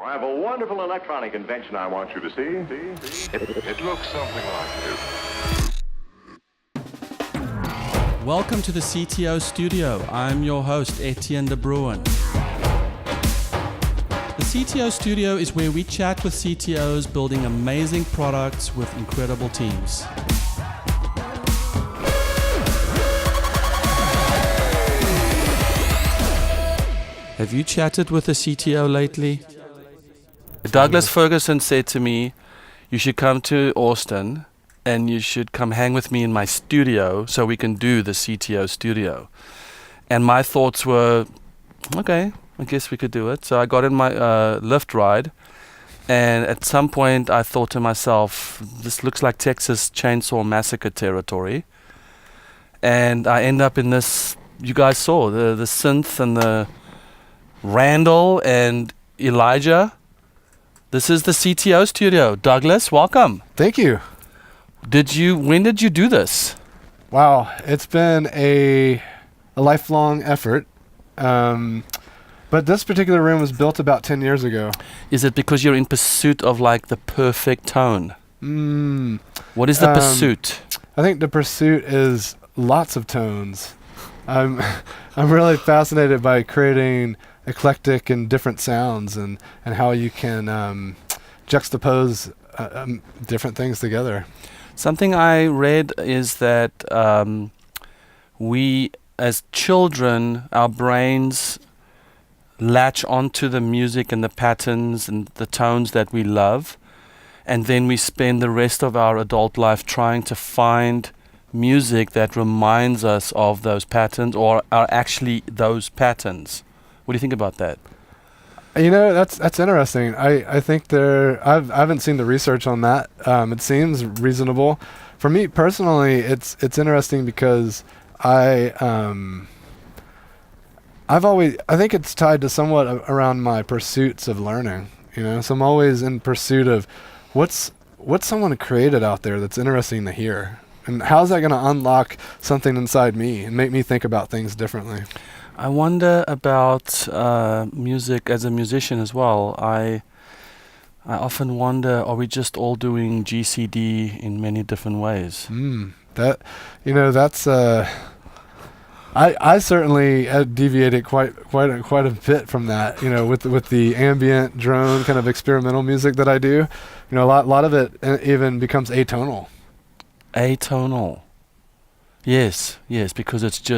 I have a wonderful electronic invention I want you to see. It looks something like this. Welcome to the CTO Studio. I'm your host, Etienne de Bruin. The CTO Studio is where we chat with CTOs building amazing products with incredible teams. Have you chatted with a CTO lately? Douglas Ferguson said to me, you should come to Austin and you should come hang with me in my studio so we can do the CTO Studio. And my thoughts were, okay, I guess we could do it. So I got in my Lyft ride, and at some point I thought to myself, this looks like Texas Chainsaw Massacre territory. And I end up in this, you guys saw, the synth and the Randall and Elijah. This is the CTO Studio. Douglas, welcome. Thank you. When did you do this? Wow, it's been a lifelong effort. But this particular room was built about 10 years ago. Is it because you're in pursuit of like the perfect tone? What is the pursuit? I think the pursuit is lots of tones. I'm really fascinated by creating eclectic and different sounds and how you can juxtapose different things together. Something I read is that we, as children, our brains latch onto the music and the patterns and the tones that we love, and then we spend the rest of our adult life trying to find music that reminds us of those patterns or are actually those patterns. What do you think about that? You know, that's interesting. I think I haven't seen the research on that. It seems reasonable. For me personally, it's interesting because I think it's tied to somewhat around my pursuits of learning. You know, so I'm always in pursuit of what's someone created out there that's interesting to hear, and how's that going to unlock something inside me and make me think about things differently. I wonder about music as a musician as well. I often wonder, are we just all doing GCD in many different ways? I certainly deviated quite a bit from that. You know, with the ambient drone kind of experimental music that I do. You know, a lot of it even becomes atonal. Atonal. Yes, because it's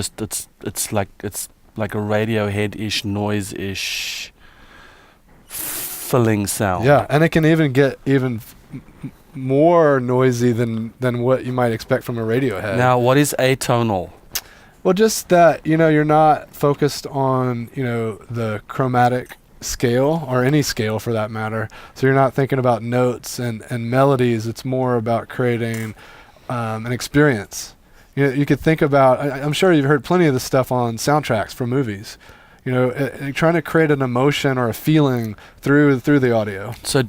like a Radiohead-ish, noise-ish, filling sound. Yeah, and it can even get more noisy than what you might expect from a Radiohead. Now, what is atonal? Well, just that, you know, you're not focused on, you know, the chromatic scale or any scale for that matter. So you're not thinking about notes and melodies. It's more about creating an experience. You know, you could think about, I'm sure you've heard plenty of this stuff on soundtracks for movies. You know, trying to create an emotion or a feeling through the audio. So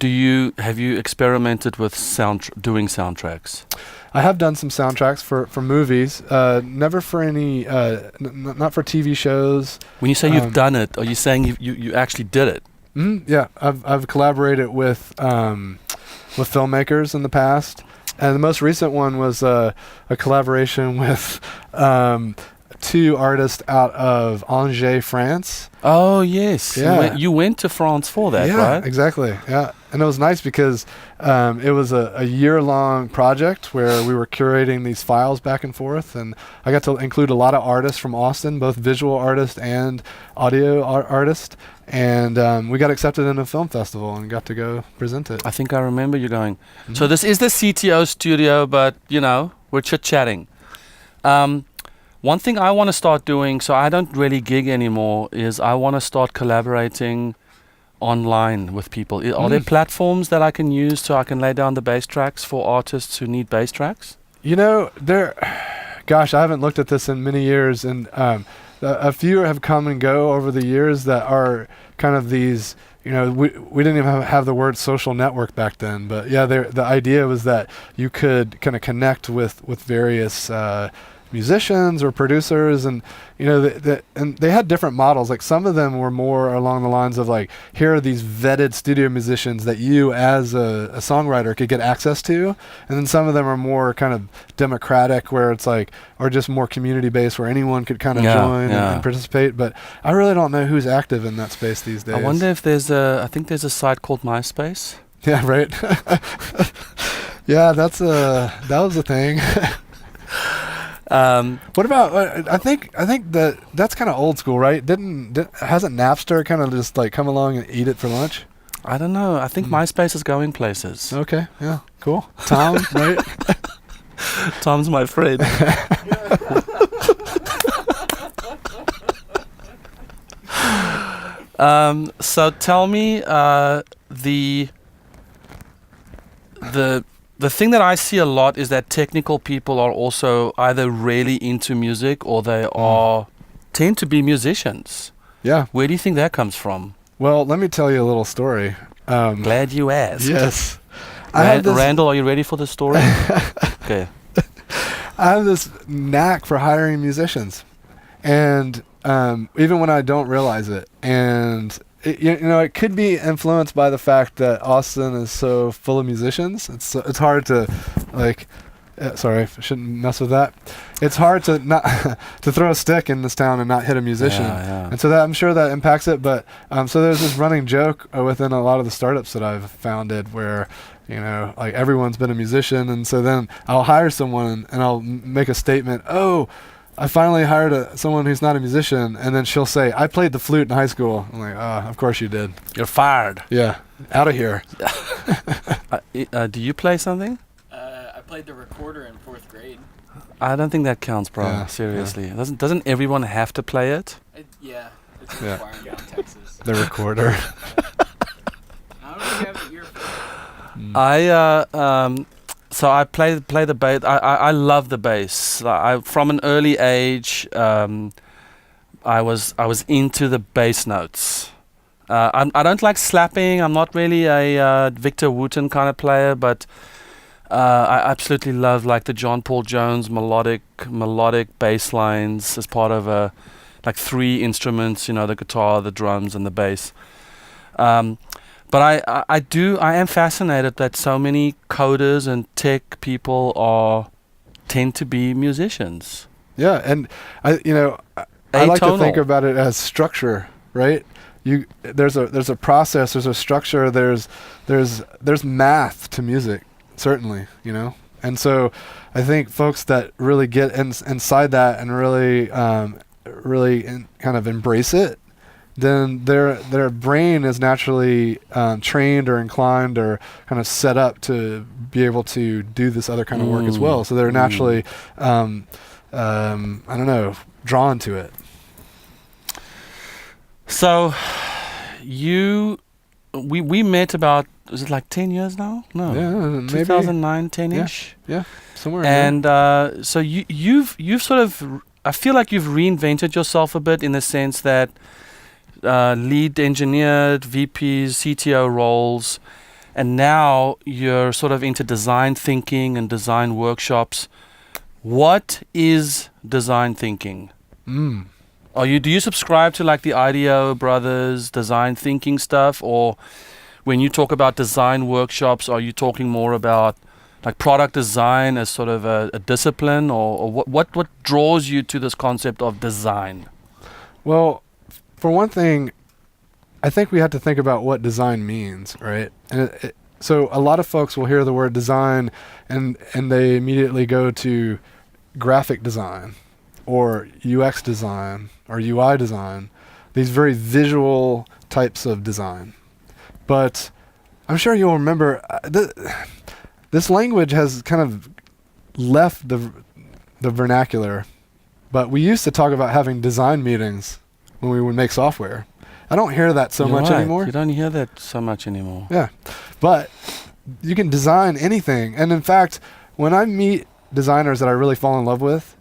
have you experimented with doing soundtracks? I have done some soundtracks for movies, never for any, not for TV shows. When you say you've done it, are you saying you actually did it? Yeah, I've collaborated with filmmakers in the past. And the most recent one was a collaboration with two artists out of Angers, France. Oh, yes. Yeah. You went to France for that, right? Yeah, exactly. Yeah. And it was nice because it was a year-long project where we were curating these files back and forth. And I got to include a lot of artists from Austin, both visual artists and audio artists. And we got accepted in a film festival and got to go present it. I think I remember you going. Mm-hmm. So this is the CTO Studio, but, you know, we're chit-chatting. One thing I want to start doing, so I don't really gig anymore, is I want to start collaborating online with people. Are there platforms that I can use so I can lay down the bass tracks for artists who need bass tracks? You know, gosh, I haven't looked at this in many years, and a few have come and go over the years that are kind of these, you know, we didn't even have the word social network back then, but yeah, the idea was that you could kind of connect with various musicians or producers, and and they had different models. Like some of them were more along the lines of like, here are these vetted studio musicians that you as a songwriter could get access to, and then some of them are more kind of democratic, where it's like, or just more community based, where anyone could kind of join and participate. But I really don't know who's active in that space these days. I wonder if I think there's a site called MySpace. Yeah, right. Yeah, that was a thing. What about? I think that's kind of old school, right? Hasn't Napster kind of just like come along and eat it for lunch? I don't know. I think MySpace is going places. Okay, yeah, cool. Tom, right? Tom's my friend. So tell me, the thing that I see a lot is that technical people are also either really into music or they tend to be musicians. Yeah. Where do you think that comes from? Well, let me tell you a little story. Glad you asked. Yes. Randall, are you ready for the story? Okay. I have this knack for hiring musicians, and even when I don't realize it, and it could be influenced by the fact that Austin is so full of musicians. It's hard to like. Sorry, I shouldn't mess with that. It's hard to not to throw a stick in this town and not hit a musician, and so that I'm sure that impacts it. But so there's this running joke within a lot of the startups that I've founded where, like everyone's been a musician, and so then I'll hire someone and I'll make a statement. Oh, I finally hired someone who's not a musician, and then she'll say, I played the flute in high school. I'm like, of course you did. You're fired. Yeah, out of here. Do you play something? I played the recorder in 4th grade. I don't think that counts, bro. Yeah, Seriously. Yeah. Doesn't everyone have to play it? It's a requirement in Texas. The recorder. I don't think you have an earphone. So I play the bass. I love the bass. From an early age, I was into the bass notes. I don't like slapping. I'm not really a Victor Wooten kind of player, but I absolutely love like the John Paul Jones melodic bass lines as part of like 3 instruments. The guitar, the drums, and the bass. But I am fascinated that so many coders and tech people tend to be musicians. Yeah, and I like to think about it as structure, right? There's a process, there's a structure, there's math to music, certainly, And so I think folks that really get inside that and really kind of embrace it, then their brain is naturally trained or inclined or kind of set up to be able to do this other kind of work as well. So they're naturally, drawn to it. So we met about, is it like 10 years now? No. Yeah, maybe 2009, 10-ish. Yeah, somewhere. And so you've sort of, I feel like you've reinvented yourself a bit in the sense that lead engineer, VPs, CTO roles, and now you're sort of into design thinking and design workshops. What is design thinking? Do you subscribe to like the IDEO brothers design thinking stuff, or when you talk about design workshops, are you talking more about like product design as sort of a discipline, or what draws you to this concept of design? Well, for one thing, I think we have to think about what design means, right? And so a lot of folks will hear the word design and they immediately go to graphic design or UX design or UI design, these very visual types of design. But I'm sure you'll remember this language has kind of left the vernacular, but we used to talk about having design meetings when we would make software. I don't hear that so much anymore. You don't hear that so much anymore. Yeah, but you can design anything. And in fact, when I meet designers that I really fall in love with,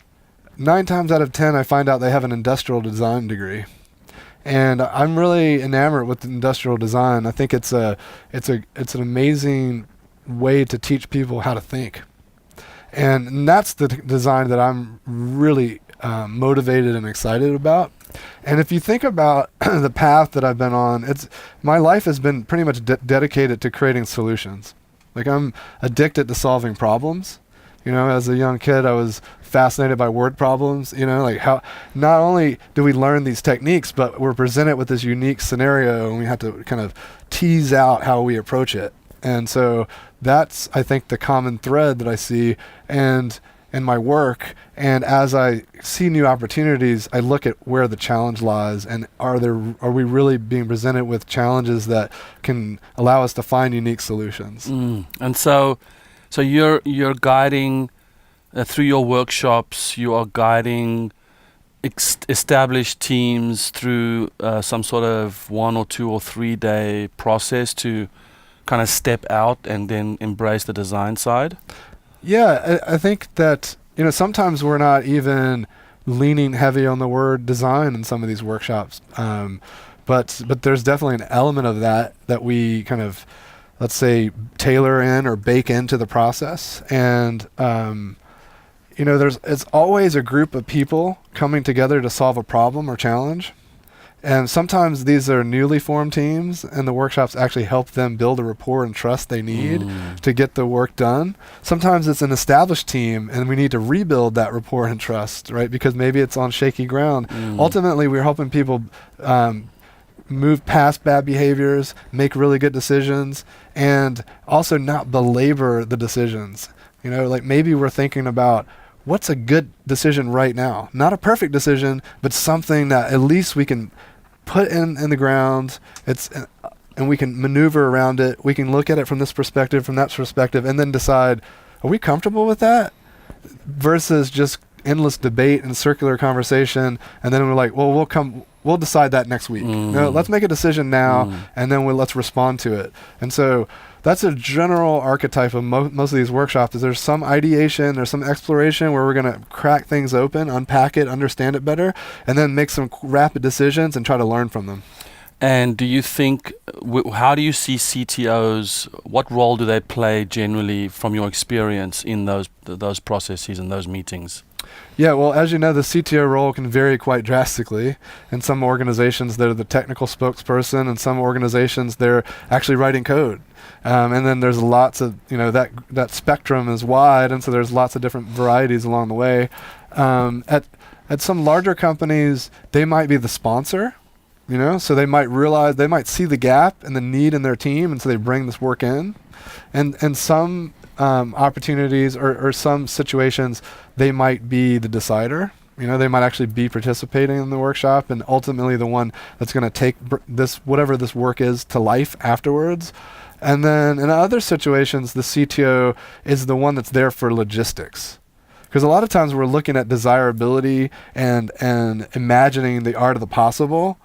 9 times out of 10, I find out they have an industrial design degree. And I'm really enamored with industrial design. I think it's an amazing way to teach people how to think. And that's the design that I'm really motivated and excited about. And if you think about the path that I've been on, my life has been pretty much dedicated to creating solutions. Like, I'm addicted to solving problems. As a young kid, I was fascinated by word problems, like how not only do we learn these techniques, but we're presented with this unique scenario and we have to kind of tease out how we approach it. And so that's, I think, the common thread that I see and in my work. And as I see new opportunities, I look at where the challenge lies, and are we really being presented with challenges that can allow us to find unique solutions? And so you're guiding through your workshops. You are guiding established teams through some sort of 1 or 2 or 3 day process to kind of step out and then embrace the design side. Yeah, I think that sometimes we're not even leaning heavy on the word design in some of these workshops, but there's definitely an element of that we kind of, let's say, tailor in or bake into the process. And it's always a group of people coming together to solve a problem or challenge. And sometimes these are newly formed teams, and the workshops actually help them build a rapport and trust they need to get the work done. Sometimes it's an established team, and we need to rebuild that rapport and trust, right? Because maybe it's on shaky ground. Ultimately, we're helping people move past bad behaviors, make really good decisions, and also not belabor the decisions. Like maybe we're thinking about what's a good decision right now? Not a perfect decision, but something that at least we can put in the ground. And we can maneuver around it. We can look at it from this perspective, from that perspective, and then decide, are we comfortable with that? Versus just endless debate and circular conversation. And then we're like, well, we'll decide that next week. No, let's make a decision now, and then let's respond to it. And so that's a general archetype of most of these workshops. Is there's some ideation, there's some exploration where we're going to crack things open, unpack it, understand it better, and then make some rapid decisions and try to learn from them. And do you think, how do you see CTOs, what role do they play generally from your experience in those processes and those meetings? Yeah, well, as you know, the CTO role can vary quite drastically. In some organizations, they're the technical spokesperson. In some organizations, they're actually writing code. And then there's lots of, that spectrum is wide, and so there's lots of different varieties along the way. At some larger companies, they might be the sponsor, so they might see the gap and the need in their team, and so they bring this work in. And some opportunities or some situations, they might be the decider. They might actually be participating in the workshop and ultimately the one that's going to take whatever this work is to life afterwards. And then in other situations, the CTO is the one that's there for logistics. Because a lot of times we're looking at desirability and imagining the art of the possible,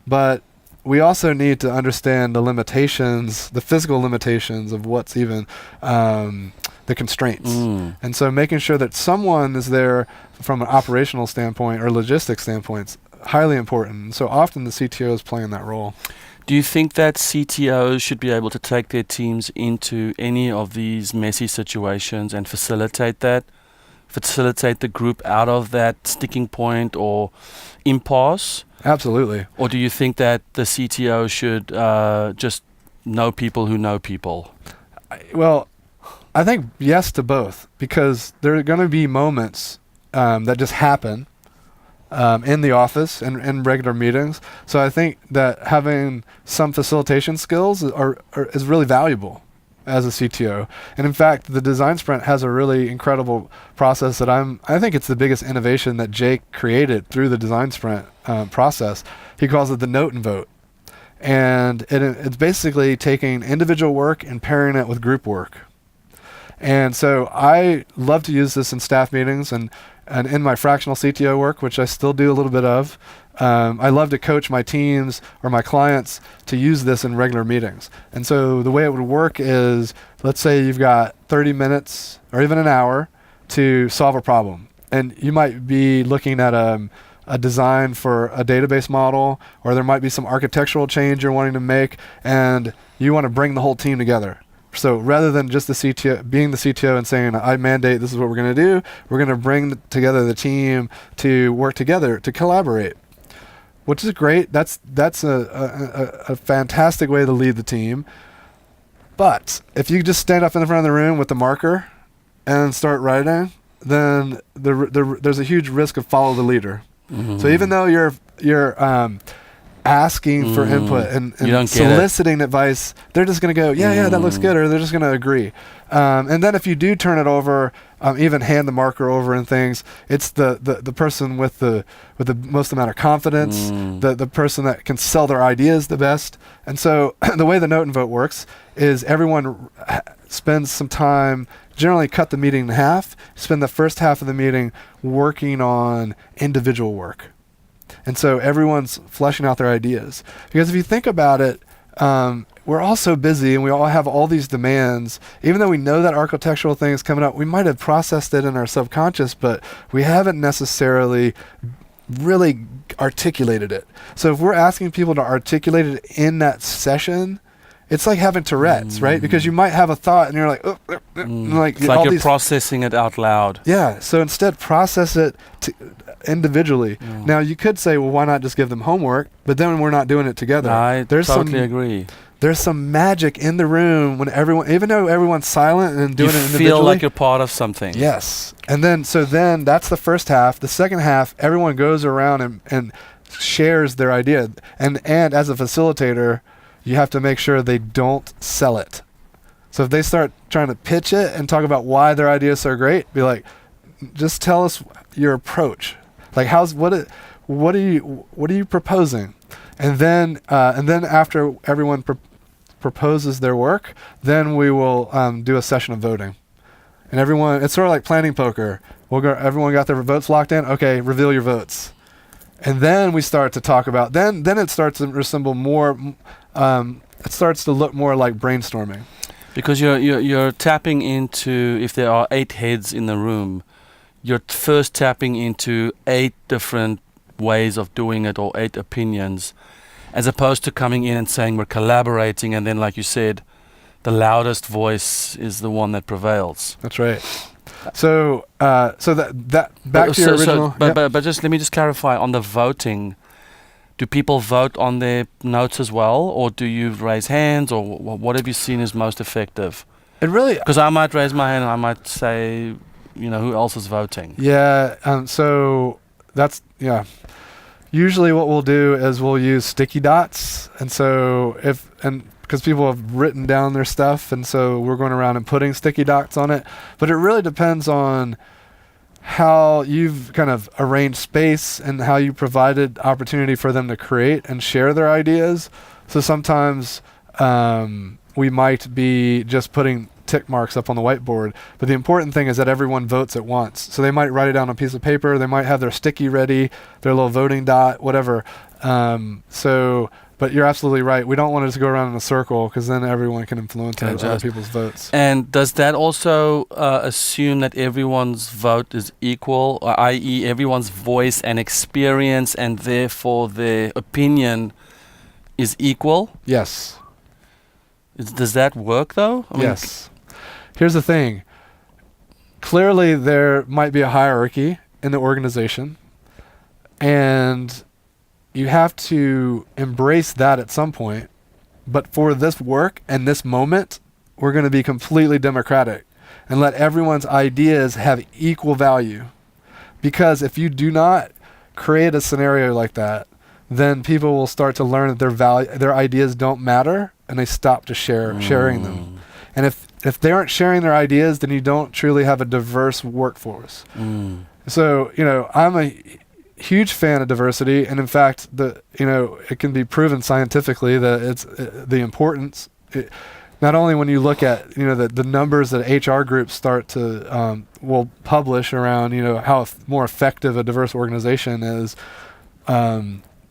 but we also need to understand the limitations, the physical limitations of what's even the constraints. And so making sure that someone is there from an operational standpoint or logistics standpoint is highly important. And so often the CTO is playing that role. Do you think that CTOs should be able to take their teams into any of these messy situations and facilitate the group out of that sticking point or impasse? Absolutely. Or do you think that the CTO should just know people who know people? Well, I think yes to both, because there are going to be moments that just happen in the office and in regular meetings. So I think that having some facilitation skills is really valuable as a CTO. And in fact, the design sprint has a really incredible process that I think it's the biggest innovation that Jake created through the design sprint process. He calls it the note and vote. And it's basically taking individual work and pairing it with group work. And so I love to use this in staff meetings and in my fractional CTO work, which I still do a little bit of. I love to coach my teams or my clients to use this in regular meetings. And so the way it would work is, let's say you've got 30 minutes or even an hour to solve a problem. And you might be looking at a design for a database model, or there might be some architectural change you're wanting to make, and you want to bring the whole team together. So rather than just the CTO, being the CTO and saying, I mandate this is what we're going to do, we're going to bring together the team to work together, to collaborate, which is great. That's a fantastic way to lead the team. But if you just stand up in the front of the room with the marker and start writing, then there's a huge risk of follow the leader. Mm-hmm. So even though you're asking for input and soliciting advice, they're just going to go, yeah, that looks good, or they're just going to agree. And then if you do turn it over, even hand the marker over and things, it's the person with the most amount of confidence, the person that can sell their ideas the best. And so the way the note and vote works is everyone spends some time, generally cut the meeting in half, spend the first half of the meeting working on individual work. And so everyone's fleshing out their ideas. Because if you think about it, we're all so busy and we all have all these demands. Even though we know that architectural thing is coming up, we might have processed it in our subconscious, but we haven't necessarily really articulated it. So if we're asking people to articulate it in that session, it's like having Tourette's, right? Because you might have a thought and you're like, like it's like you're processing it out loud. Yeah. So instead, process it individually. Now you could say, well, why not just give them homework? But then we're not doing it together. I totally agree. There's some magic in the room when everyone, even though everyone's silent and doing it individually, you feel like you're part of something. Yes. And then that's the first half. The second half, everyone goes around and shares their idea. And as a facilitator, you have to make sure they don't sell it. So if they start trying to pitch it and talk about why their idea is so great, be like, just tell us your approach. Like, what are you proposing? And then after everyone proposes their work, then we will do a session of voting. And everyone, it's sort of like planning poker. Everyone got their votes locked in. Okay, reveal your votes. And then we start to talk about. Then it starts to resemble more. It starts to look more like brainstorming. Because you're tapping into, if there are 8 heads in the room, you're first tapping into 8 different ways of doing it or 8 opinions, as opposed to coming in and saying we're collaborating, and then, like you said, the loudest voice is the one that prevails. That's right. So that back to your original. But just let me just clarify on the voting. Do people vote on their notes as well, or do you raise hands, or what have you seen is most effective? It really, because I might raise my hand and I might say, who else is voting? Yeah. So that's Usually, what we'll do is we'll use sticky dots, and so because people have written down their stuff, and so we're going around and putting sticky dots on it. But it really depends on how you've kind of arranged space and how you provided opportunity for them to create and share their ideas. So sometimes we might be just putting tick marks up on the whiteboard, but the important thing is that everyone votes at once. So they might write it down on a piece of paper, they might have their sticky ready, their little voting dot, whatever. But you're absolutely right. We don't want it to go around in a circle, because then everyone can influence other people's votes. And does that also assume that everyone's vote is equal, or i.e. everyone's voice and experience, and therefore their opinion is equal? Yes. Does that work, though? Yes. Here's the thing. Clearly, there might be a hierarchy in the organization, and you have to embrace that at some point. But for this work and this moment, we're going to be completely democratic and let everyone's ideas have equal value. Because if you do not create a scenario like that, then people will start to learn that their ideas don't matter, and they stop to sharing them. And if they aren't sharing their ideas, then you don't truly have a diverse workforce. So, I'm a huge fan of diversity, and in fact, it can be proven scientifically that it's the importance. Not only when you look at the numbers that HR groups start to will publish around how more effective a diverse organization is.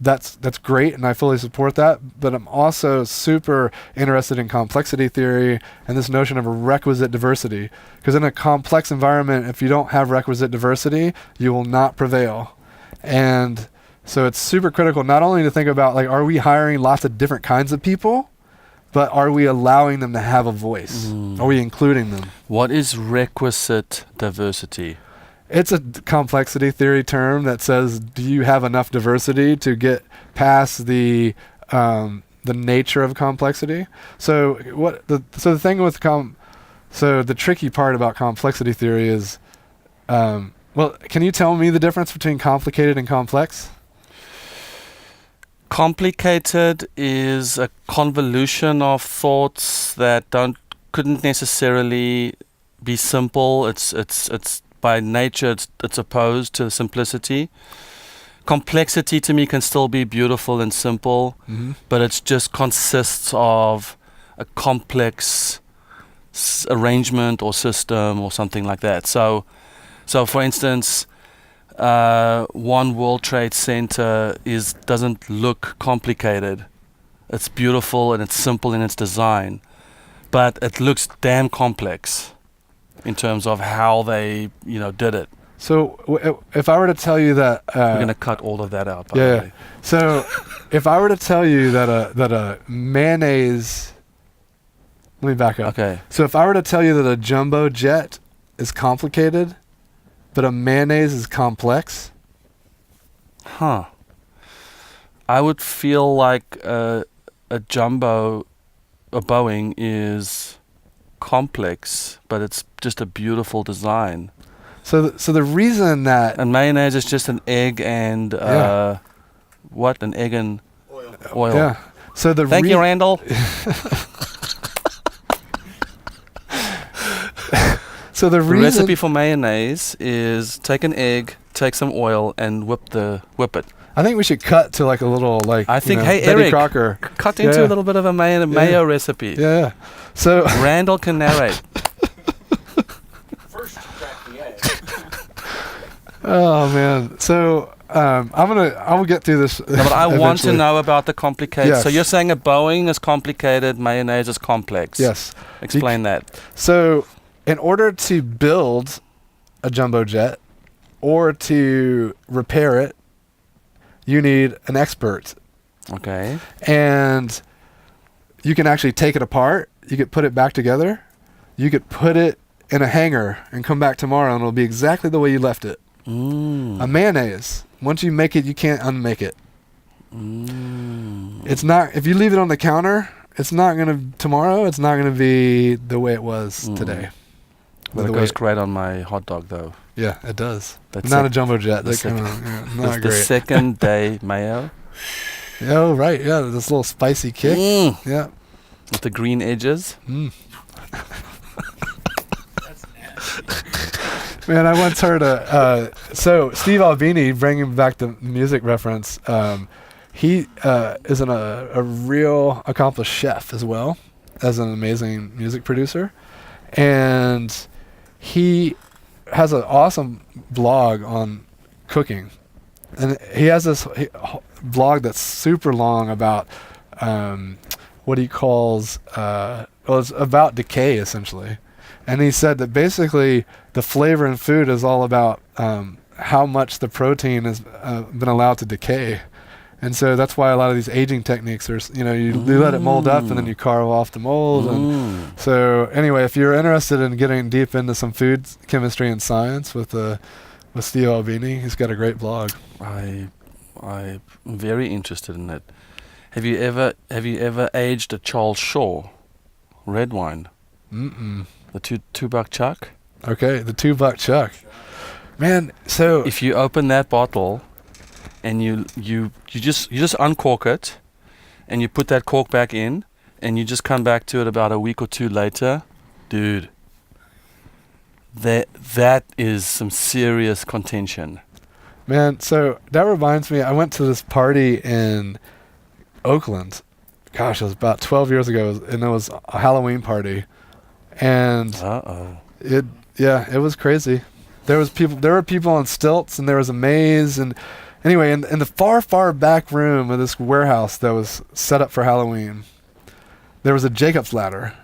That's great, and I fully support that, but I'm also super interested in complexity theory and this notion of a requisite diversity, because in a complex environment, if you don't have requisite diversity, you will not prevail. And so it's super critical not only to think about, are we hiring lots of different kinds of people, but are we allowing them to have a voice? Are we including them? What is requisite diversity? It's a complexity theory term that says, do you have enough diversity to get past the nature of complexity? So the thing with so the tricky part about complexity theory is, well, can you tell me the difference between complicated and complex? Complicated is a convolution of thoughts that couldn't necessarily be simple. It's by nature it's opposed to simplicity. Complexity to me can still be beautiful and simple, but it just consists of a complex arrangement or system or something like that. So for instance, One World Trade Center doesn't look complicated. It's beautiful and it's simple in its design, but it looks damn complex in terms of how they did it. So if I were to tell you that we're going to cut all of that out, by the way. So if I were to tell you that a mayonnaise, let me back up. Okay. So if I were to tell you that a jumbo jet is complicated, but a mayonnaise is complex, I would feel like a Boeing is complex, but it's just a beautiful design. So the reason that And mayonnaise is just an egg and what? An egg and oil. Yeah. So Thank you, Randall. So the reason recipe for mayonnaise is take an egg, take some oil, and whip it. I think we should cut to like a little I think, hey, Betty Eric, Crocker. cut into a little bit of a mayo recipe. Yeah. So Randall can narrate. First, crack the egg. oh man. So I will get through this. No, but I want to eventually. know about the complicated. Yes. So you're saying a Boeing is complicated, mayonnaise is complex. Yes. Explain that. So in order to build a jumbo jet or to repair it, you need an expert. Okay. And you can actually take it apart. You could put it back together. You could put it in a hangar and come back tomorrow and it'll be exactly the way you left it. A mayonnaise, once you make it, you can't unmake it. It's not, if you leave it on the counter, it's not going to, tomorrow, it's not going to be the way it was today. Well, it goes great on my hot dog, though. Yeah, it does. That's not it. a jumbo jet. The Not the great. second day mayo. Oh, right. Yeah, this little spicy kick. Yeah. With the green edges. That's nasty. Man, I once heard so Steve Albini, bringing back the music reference, he is a real accomplished chef as well as an amazing music producer. And he has an awesome blog on cooking. And he has this blog that's super long about what he calls, it's about decay, essentially. And he said that basically the flavor in food is all about how much the protein has been allowed to decay. And so that's why a lot of these aging techniques are, you let it mold up and then you carve off the mold. And so anyway, if you're interested in getting deep into some food chemistry and science with Steve Albini, he's got a great blog. I'm very interested in it. Have you ever aged a Charles Shaw red wine? The two buck chuck? Okay, the $2 chuck. Man, so If you open that bottle and you just uncork it and you put that cork back in and you just come back to it about a week or two later, dude, that is some serious contention. Man, so that reminds me, I went to this party in Oakland. Gosh, it was about 12 years ago, and it was a Halloween party. And it was crazy. There were people on stilts, and there was a maze, and anyway, in the far back room of this warehouse that was set up for Halloween, there was a Jacob's ladder.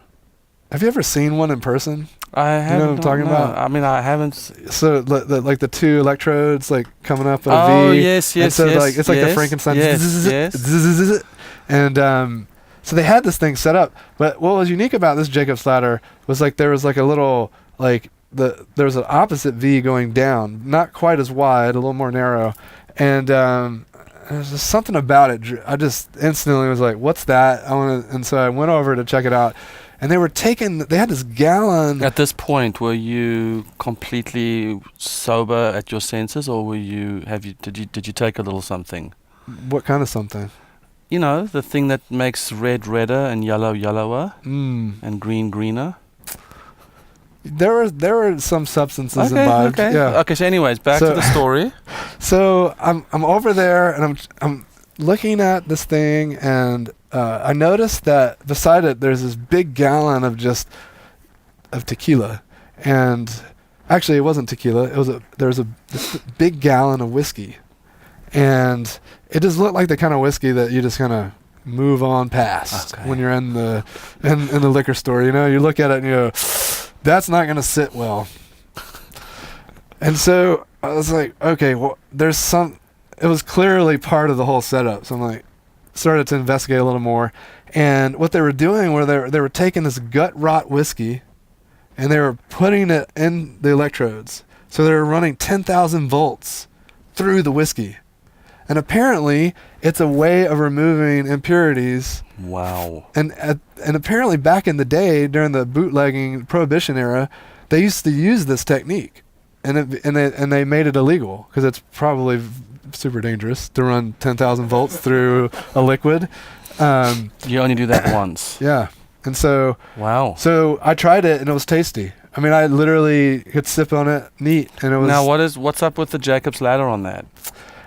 Have you ever seen one in person? I haven't. You know what I'm talking about? I mean, I haven't. So like the two electrodes like coming up at a V. Oh yes. And so yes, like it's like the Frankenstein. Yes. And So they had this thing set up, but what was unique about this Jacob's ladder was like there was like a little like there was an opposite V going down, not quite as wide, a little more narrow, and there's just something about it. I just instantly was like, "What's that?" And so I went over to check it out, and they had this gallon. At this point, were you completely sober at your senses, or did you take a little something? What kind of something? You know, the thing that makes red redder and yellow yellower and green greener. There were some substances imbibed. Okay. Yeah. Okay. So, anyways, back to the story. So I'm over there and I'm looking at this thing, and I noticed that beside it there's this big gallon of tequila, and actually it wasn't tequila. There was this big gallon of whiskey, and it just looked like the kind of whiskey that you just kind of move on past when you're in the liquor store. You know, you look at it and you go, that's not going to sit well. And so I was like, okay, well, it was clearly part of the whole setup. So I'm like, started to investigate a little more. And what they were doing were they were taking this gut rot whiskey and they were putting it in the electrodes. So they were running 10,000 volts through the whiskey. And apparently it's a way of removing impurities. Wow. And apparently back in the day, during the bootlegging prohibition era, they used to use this technique, and they made it illegal because it's probably super dangerous to run 10,000 volts through a liquid. You only do that once. Yeah, and so wow. So I tried it and it was tasty. I mean, I literally could sip on it neat, and it was. Now, what's up with the Jacob's ladder on that?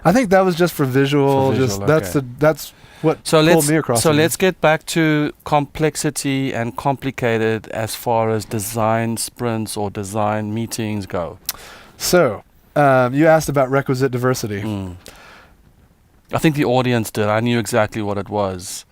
I think that was just for visual. That's what pulled me across. So let's get back to complexity and complicated as far as design sprints or design meetings go. So you asked about requisite diversity. I think the audience did. I knew exactly what it was.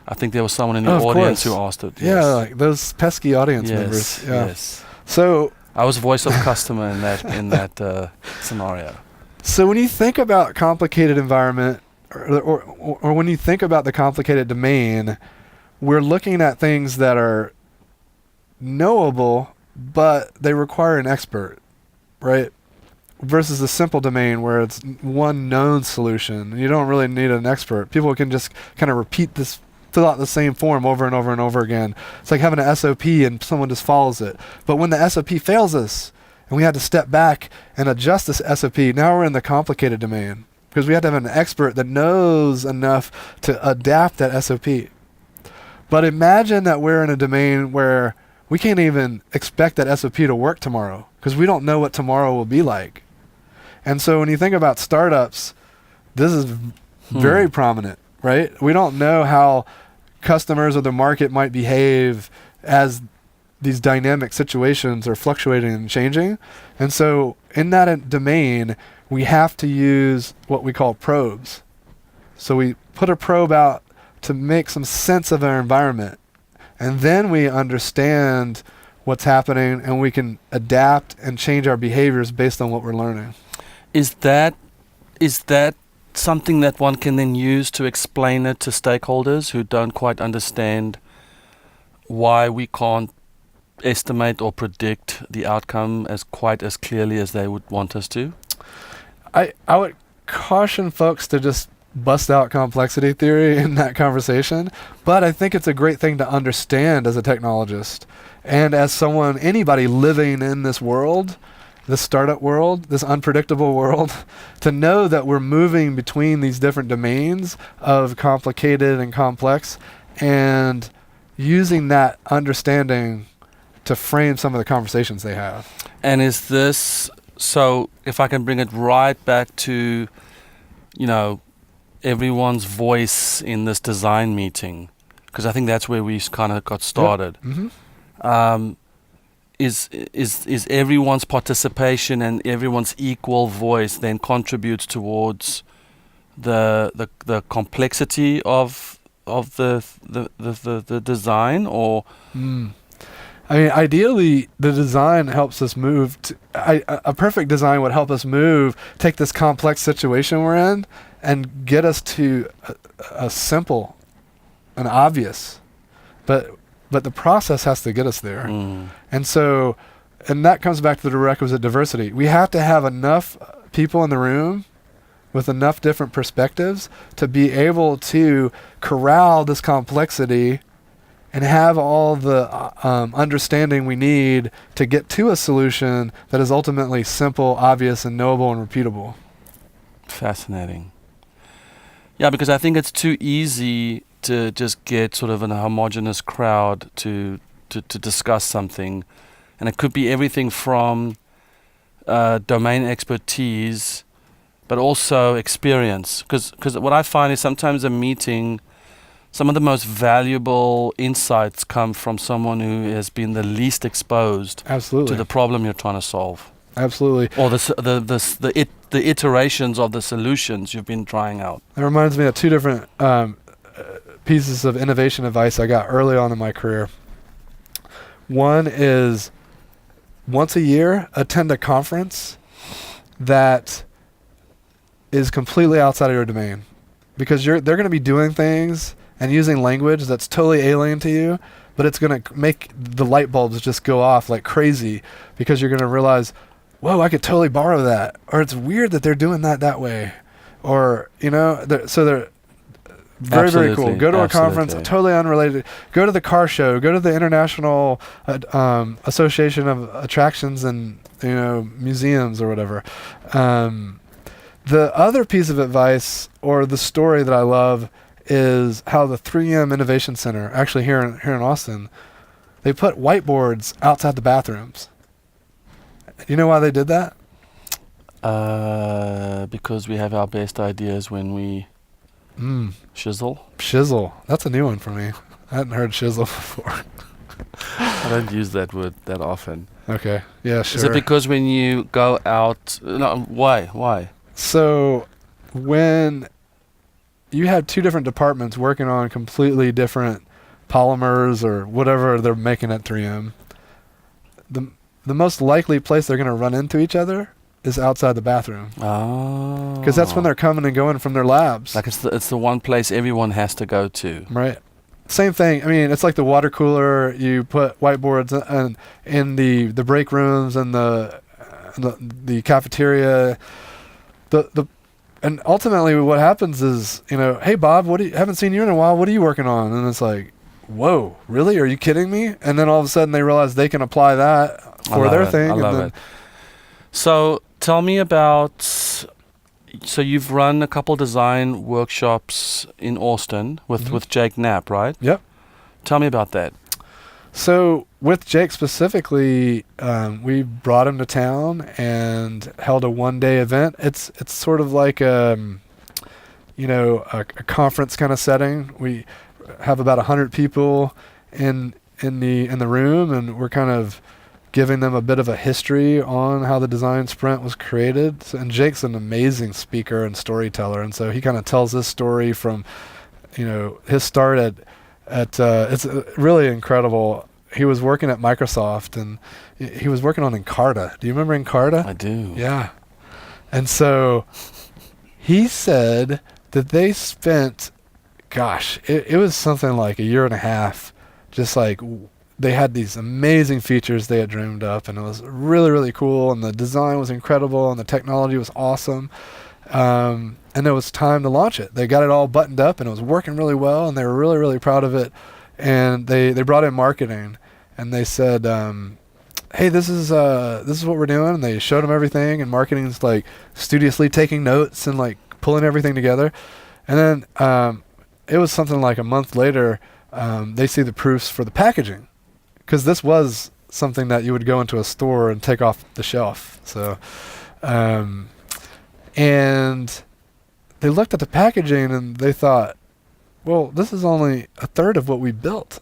I think there was someone in the audience who asked it. Yeah, like those pesky audience members. Yeah. Yes. So I was voice of customer in that scenario. So when you think about complicated environment, or when you think about the complicated domain, we're looking at things that are knowable, but they require an expert, right? Versus a simple domain where it's one known solution. You don't really need an expert. People can just kind of fill out the same form over and over and over again. It's like having an SOP and someone just follows it. But when the SOP fails us, and we had to step back and adjust this SOP. Now we're in the complicated domain because we had to have an expert that knows enough to adapt that SOP. But imagine that we're in a domain where we can't even expect that SOP to work tomorrow because we don't know what tomorrow will be like. And so when you think about startups, this is very prominent, right? We don't know how customers or the market might behave as these dynamic situations are fluctuating and changing. And so in that domain, we have to use what we call probes. So we put a probe out to make some sense of our environment. And then we understand what's happening and we can adapt and change our behaviors based on what we're learning. Is that something that one can then use to explain it to stakeholders who don't quite understand why we can't estimate or predict the outcome as clearly as they would want us to? I would caution folks to just bust out complexity theory in that conversation, but I think it's a great thing to understand as a technologist and as anybody living in this world, this startup world, this unpredictable world, to know that we're moving between these different domains of complicated and complex, and using that understanding to frame some of the conversations they have. And is this, so if I can bring it right back to, everyone's voice in this design meeting, because I think that's where we kind of got started. Yep. Mm-hmm. Is everyone's participation and everyone's equal voice then contributes towards the complexity of the design, or? I mean, ideally, the design helps us move. A perfect design would help us take this complex situation we're in, and get us to a simple and obvious, but the process has to get us there. And so, and that comes back to the requisite diversity. We have to have enough people in the room with enough different perspectives to be able to corral this complexity and have all the understanding we need to get to a solution that is ultimately simple, obvious, and knowable and repeatable. Fascinating. Yeah, because I think it's too easy to just get sort of an homogeneous crowd to discuss something. And it could be everything from domain expertise, but also experience. Because what I find is sometimes a meeting, some of the most valuable insights come from someone who has been the least exposed Absolutely. to the problem you're trying to solve. Absolutely. Or the iterations of the solutions you've been trying out. It reminds me of two different pieces of innovation advice I got early on in my career. One is once a year, attend a conference that is completely outside of your domain, because they're going to be doing things and using language that's totally alien to you, but it's going to make the light bulbs just go off like crazy, because you're going to realize, whoa, I could totally borrow that, or it's weird that they're doing that way, or they're very, very cool. Go to a conference totally unrelated. Go to the car show. Go to the International Association of Attractions and museums or whatever. The other piece of advice, or the story that I love, is how the 3M Innovation Center, actually here in Austin, they put whiteboards outside the bathrooms. You know why they did that? Because we have our best ideas when we shizzle. Shizzle. That's a new one for me. I hadn't heard shizzle before. I don't use that word that often. Okay. Yeah, sure. Is it because when you go out... No, why? So when you have two different departments working on completely different polymers or whatever they're making at 3M, the most likely place they're going to run into each other is outside the bathroom. Oh. Because that's when they're coming and going from their labs. Like it's the one place everyone has to go to. Right. Same thing. I mean, it's like the water cooler. You put whiteboards in the break rooms and the cafeteria. And ultimately what happens is, hey Bob, haven't seen you in a while. What are you working on? And it's like, whoa, really? Are you kidding me? And then all of a sudden they realize they can apply that for their thing. I love it. So tell me about, so you've run a couple design workshops in Austin with Jake Knapp, right? Yep. Tell me about that. So with Jake specifically, we brought him to town and held a one-day event. It's sort of like a conference kind of setting. We have about 100 people in the room, and we're kind of giving them a bit of a history on how the design sprint was created. And Jake's an amazing speaker and storyteller, and so he kind of tells this story from his start at it's really incredible. He was working at Microsoft, and he was working on Encarta. Do you remember Encarta? I do. Yeah. And so he said that they spent, it was something like a year and a half, just like they had these amazing features they had dreamed up, and it was really, really cool, and the design was incredible, and the technology was awesome. And it was time to launch it. They got it all buttoned up, and it was working really well, and they were really, really proud of it. And they brought in marketing, and they said, hey, this is what we're doing. And they showed them everything, and marketing's like studiously taking notes and like pulling everything together. And then it was something like a month later, they see the proofs for the packaging, because this was something that you would go into a store and take off the shelf. So, and they looked at the packaging and they thought, well, this is only a third of what we built.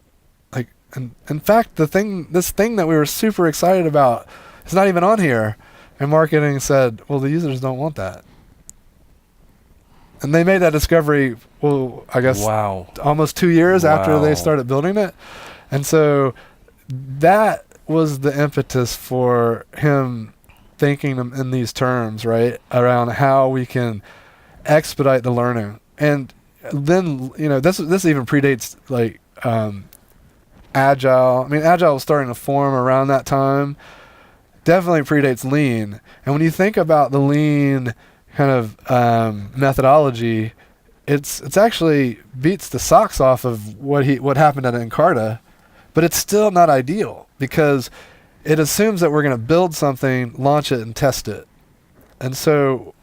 And in fact, this thing that we were super excited about is not even on here. And marketing said, well, the users don't want that. And they made that discovery, I guess, almost 2 years after they started building it. And so that was the impetus for him thinking in these terms, right, around how we can expedite the learning. And then, this even predates like Agile. I mean, Agile was starting to form around that time. Definitely predates Lean. And when you think about the Lean kind of methodology, it's actually beats the socks off of what happened at Encarta, but it's still not ideal because it assumes that we're going to build something, launch it, and test it. And so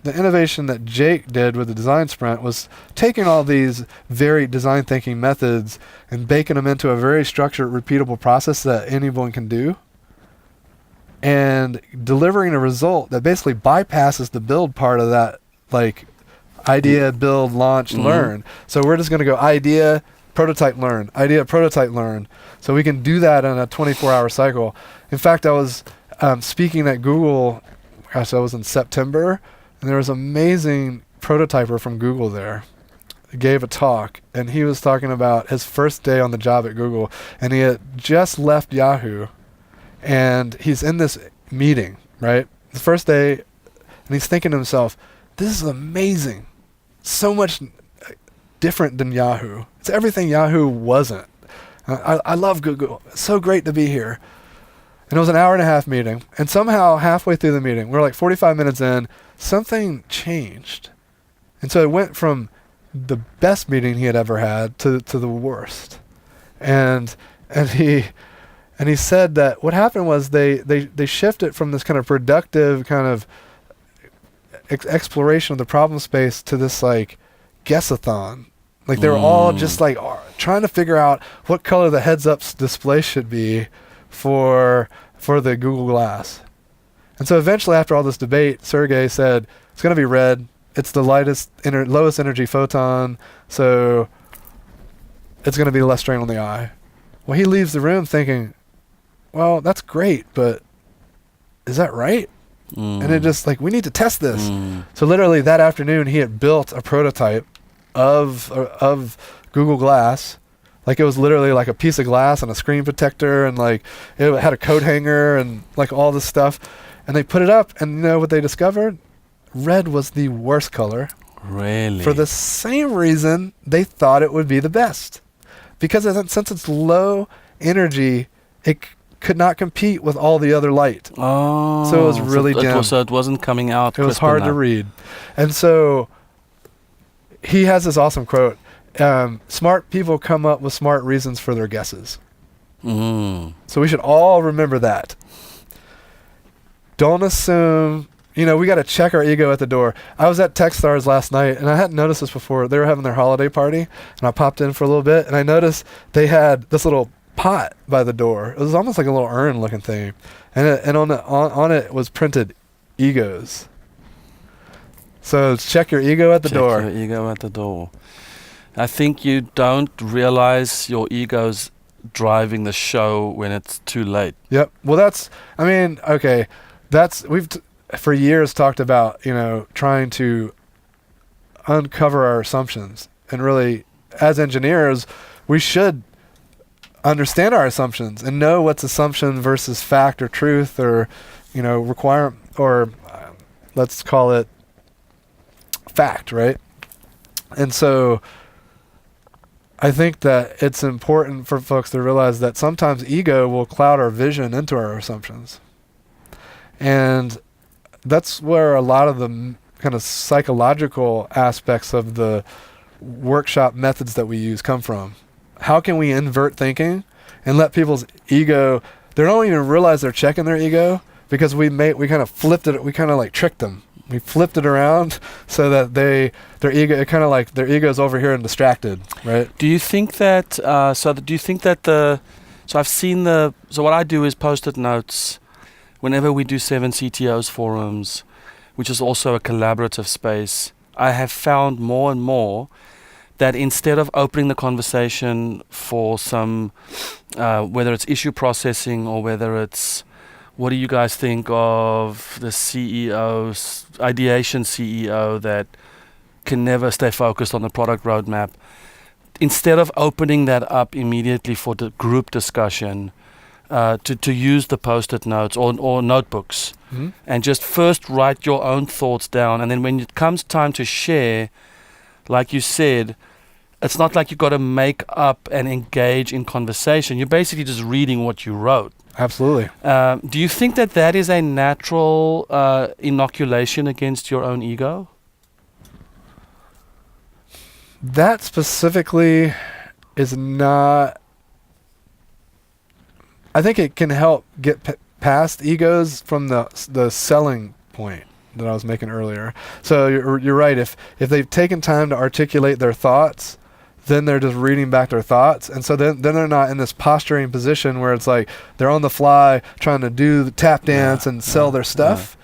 the innovation that Jake did with the design sprint was taking all these very design thinking methods and baking them into a very structured, repeatable process that anyone can do, and delivering a result that basically bypasses the build part of that, like idea, build, launch, learn. So we're just going to go idea, prototype, learn, idea, prototype, learn. So we can do that in a 24-hour cycle. In fact, I was speaking at Google, that was in September, and there was an amazing prototyper from Google there. He gave a talk, and he was talking about his first day on the job at Google, and he had just left Yahoo, and he's in this meeting, right? The first day, and he's thinking to himself, this is amazing. So much different than Yahoo. It's everything Yahoo wasn't. I love Google. It's so great to be here. And it was an hour-and-a-half meeting. And somehow, halfway through the meeting, we're like 45 minutes in, something changed. And so it went from the best meeting he had ever had to the worst. And he said that what happened was they shifted from this kind of productive kind of exploration of the problem space to this like guess-a-thon. Like they were all just like trying to figure out what color the heads-up display should be for the Google Glass. And so eventually, after all this debate, Sergey said, it's going to be red. It's the lowest energy photon, so it's going to be less strain on the eye. Well, he leaves the room thinking, well, that's great, but is that right? And it just like, we need to test this. So literally that afternoon, he had built a prototype of Google Glass. Like it was literally like a piece of glass and a screen protector, and like it had a coat hanger and like all this stuff. And they put it up, and you know what they discovered? Red was the worst color. Really? For the same reason they thought it would be the best. Because since it's low energy, it could not compete with all the other light. Oh. So it was really dim. So it wasn't coming out. It was hard to read. And so he has this awesome quote. Smart people come up with smart reasons for their guesses. So we should all remember that. Don't assume, we got to check our ego at the door. I was at Techstars last night, and I hadn't noticed this before. They were having their holiday party, and I popped in for a little bit, and I noticed they had this little pot by the door. It was almost like a little urn looking thing. And on it was printed egos. So check your ego at the door. Check your ego at the door. I think you don't realize your ego's driving the show when it's too late. Yep. Well, we've for years talked about, trying to uncover our assumptions. And really, as engineers, we should understand our assumptions and know what's assumption versus fact or truth or, requirement, or let's call it fact, right? And so I think that it's important for folks to realize that sometimes ego will cloud our vision into our assumptions. And that's where a lot of the kind of psychological aspects of the workshop methods that we use come from. How can we invert thinking and let people's ego, they don't even realize they're checking their ego because we kind of flipped it, we kind of like tricked them. We flipped it around so that their ego, it kind of like their ego's over here and distracted, right? Do you think that, so I've seen so what I do is post-it notes whenever we do 7 CTOs forums, which is also a collaborative space. I have found more and more that instead of opening the conversation for some, whether it's issue processing or whether it's, what do you guys think of the ideation CEO that can never stay focused on the product roadmap? Instead of opening that up immediately for the group discussion, to use the post-it notes or notebooks, and just first write your own thoughts down, and then when it comes time to share, like you said, it's not like you got to make up and engage in conversation. You're basically just reading what you wrote. Absolutely. Do you think that that is a natural inoculation against your own ego? That specifically is not. I think it can help get past egos from the selling point that I was making earlier. So you're right. If they've taken time to articulate their thoughts, then they're just reading back their thoughts, and so then they're not in this posturing position where it's like they're on the fly trying to do the tap dance and sell their stuff.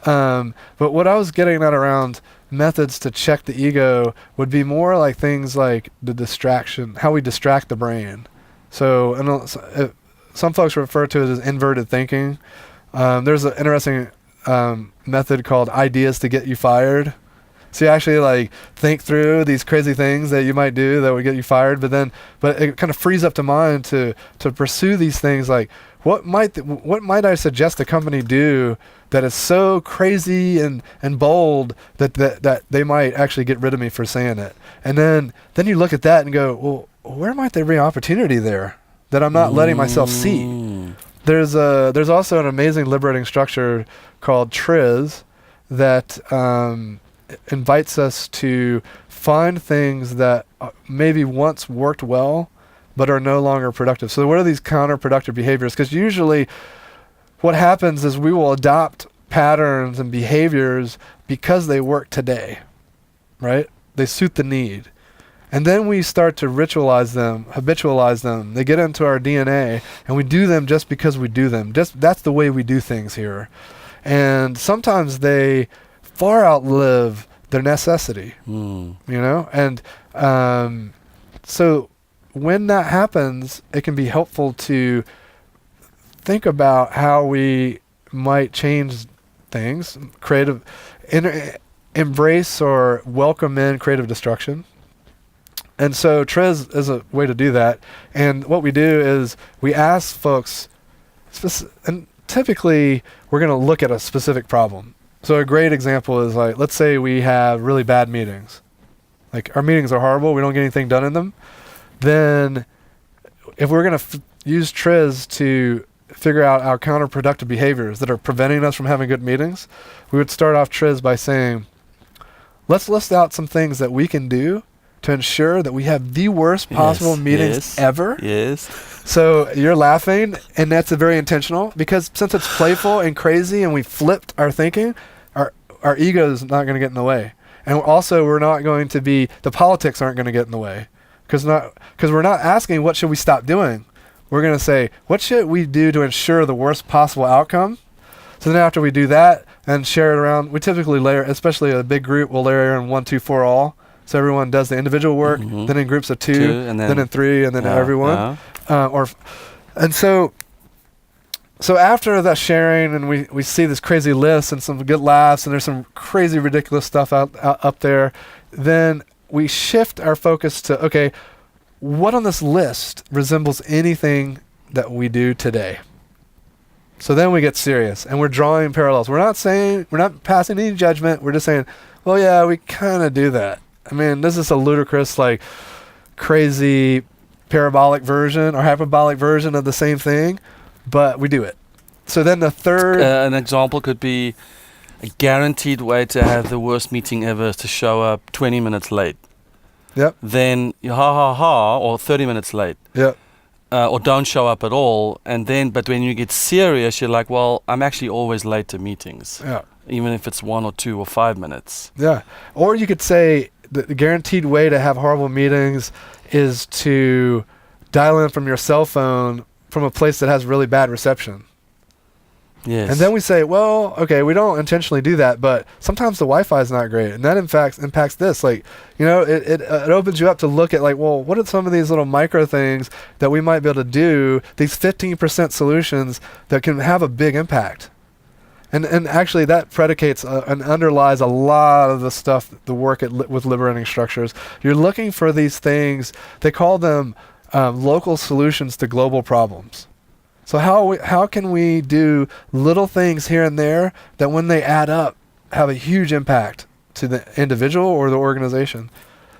But what I was getting at around methods to check the ego would be more like things like the distraction, how we distract the brain. So some folks refer to it as inverted thinking. There's an interesting method called ideas to get you fired. So you actually like think through these crazy things that you might do that would get you fired, but it kind of frees up the mind to pursue these things like what might I suggest the company do that is so crazy and bold that they might actually get rid of me for saying it. And then you look at that and go, well, where might there be opportunity there that I'm not letting myself see? There's also an amazing liberating structure called TRIZ that invites us to find things that maybe once worked well but are no longer productive. So what are these counterproductive behaviors? Because usually what happens is we will adopt patterns and behaviors because they work today, right? They suit the need. And then we start to ritualize them, habitualize them. They get into our DNA, and we do them just because we do them. That's the way we do things here. And sometimes they far outlive their necessity, you know? And so when that happens, it can be helpful to think about how we might change things, embrace or welcome in creative destruction. And so TRIZ is a way to do that. And what we do is we ask folks, and typically we're going to look at a specific problem. So a great example is like, let's say we have really bad meetings. Like our meetings are horrible, we don't get anything done in them. Then if we're going to use TRIZ to figure out our counterproductive behaviors that are preventing us from having good meetings, we would start off TRIZ by saying, let's list out some things that we can do to ensure that we have the worst possible meetings ever. Yes. So you're laughing, and that's very intentional, because since it's playful and crazy and we flipped our thinking, our ego is not going to get in the way. And also the politics aren't going to get in the way. Because we're not asking what should we stop doing. We're going to say, what should we do to ensure the worst possible outcome? So then after we do that and share it around, we typically layer, especially a big group, we'll layer in 1, 2, 4 all. So everyone does the individual work, then in groups of two, and then in 3, and then everyone. So after that sharing, and we see this crazy list and some good laughs, and there's some crazy ridiculous stuff up there, then we shift our focus to, okay, what on this list resembles anything that we do today? So then we get serious, and we're drawing parallels. We're not passing any judgment. We're just saying, well, yeah, we kind of do that. I mean, this is a ludicrous, like, crazy parabolic version or hyperbolic version of the same thing, but we do it. So then the third... an example could be a guaranteed way to have the worst meeting ever is to show up 20 minutes late. Yep. Then or 30 minutes late. Yep. Or don't show up at all. But when you get serious, you're like, well, I'm actually always late to meetings. Yeah. Even if it's 1 or 2 or 5 minutes. Yeah. Or you could say the guaranteed way to have horrible meetings is to dial in from your cell phone from a place that has really bad reception. Yes. And then we say, well, okay, we don't intentionally do that, but sometimes the Wi-Fi is not great, and that in fact impacts this. Like, you know, it opens you up to look at, like, well, what are some of these little micro things that we might be able to do, these 15% solutions that can have a big impact. And actually that predicates and underlies a lot of the stuff, the work with liberating structures. You're looking for these things, they call them local solutions to global problems. So how can we do little things here and there that when they add up have a huge impact to the individual or the organization?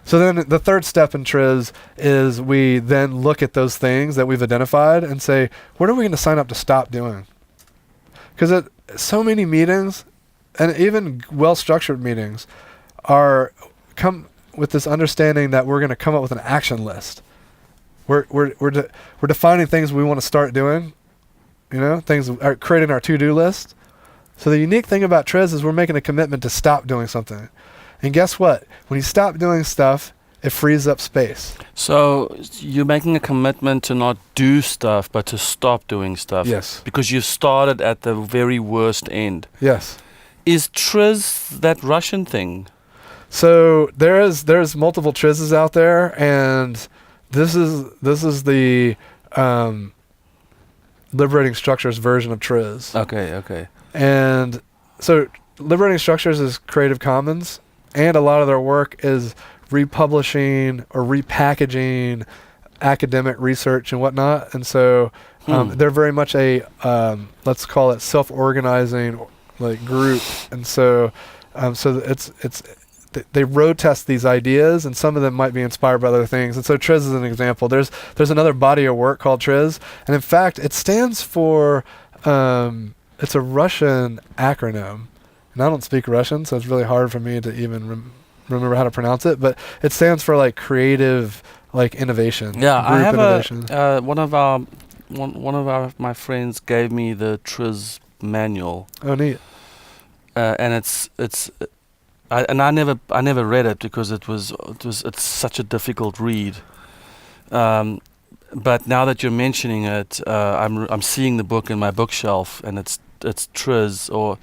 So then the third step in TRIZ is we then look at those things that we've identified and say, what are we going to sign up to stop doing? Because so many meetings, and even well-structured meetings, come with this understanding that we're going to come up with an action list. We're defining things we want to start doing, things are creating our to-do list. So the unique thing about TRIZ is we're making a commitment to stop doing something. And guess what? When you stop doing stuff, it frees up space. So you're making a commitment to not do stuff, but to stop doing stuff. Yes. Because you started at the very worst end. Yes. Is TRIZ that Russian thing? So there's multiple TRIZs out there, and this is the Liberating Structures version of TRIZ. Okay. And so Liberating Structures is Creative Commons, and a lot of their work is republishing or repackaging academic research and whatnot. And so they're very much a let's call it self-organizing group. And so they road test these ideas, and some of them might be inspired by other things. And so TRIZ is an example. There's another body of work called TRIZ, and in fact, it stands for it's a Russian acronym. And I don't speak Russian, so it's really hard for me to even remember how to pronounce it. But it stands for creative, innovation. Yeah, I have innovation. one of my friends gave me the TRIZ manual. Oh, neat. And I never read it because it's such a difficult read. But now that you're mentioning it, I'm seeing the book in my bookshelf, and it's TRIZ or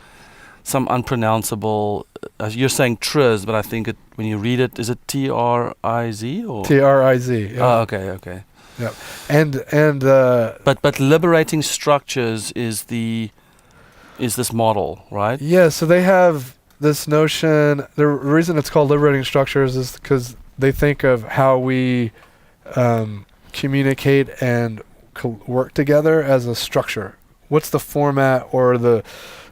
some unpronounceable. You're saying TRIZ, but I think when you read it, is it TRIZ or TRIZ? Yeah. Oh, okay. Yep. And but liberating structures is this model, right? Yeah. So they have this notion. The reason it's called liberating structures is because they think of how we communicate and work together as a structure. What's the format or the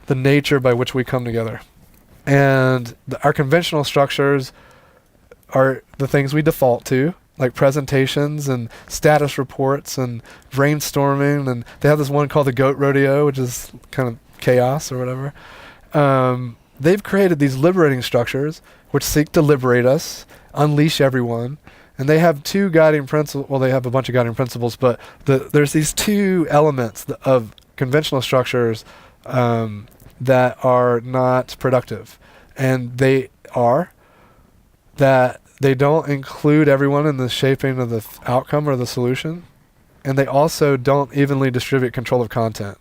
nature by which we come together? And our conventional structures are the things we default to, like presentations and status reports and brainstorming. And they have this one called the Goat Rodeo, which is kind of chaos or whatever. They've created these liberating structures which seek to liberate us, unleash everyone. And they have two guiding principles. Well, they have a bunch of guiding principles, but there's these two elements of conventional structures that are not productive. And they are that they don't include everyone in the shaping of the outcome or the solution. And they also don't evenly distribute control of content.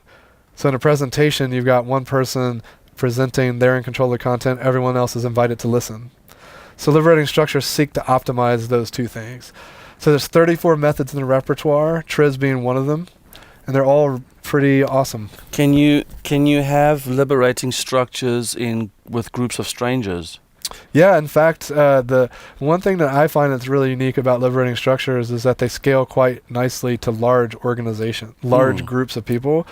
So in a presentation, you've got one person presenting, they're in control of the content, everyone else is invited to listen. So liberating structures seek to optimize those two things. So there's 34 methods in the repertoire, TRIZ being one of them, and they're all pretty awesome. Can you have liberating structures with groups of strangers? Yeah, in fact, the one thing that I find that's really unique about liberating structures is that they scale quite nicely to large organizations, large groups of people.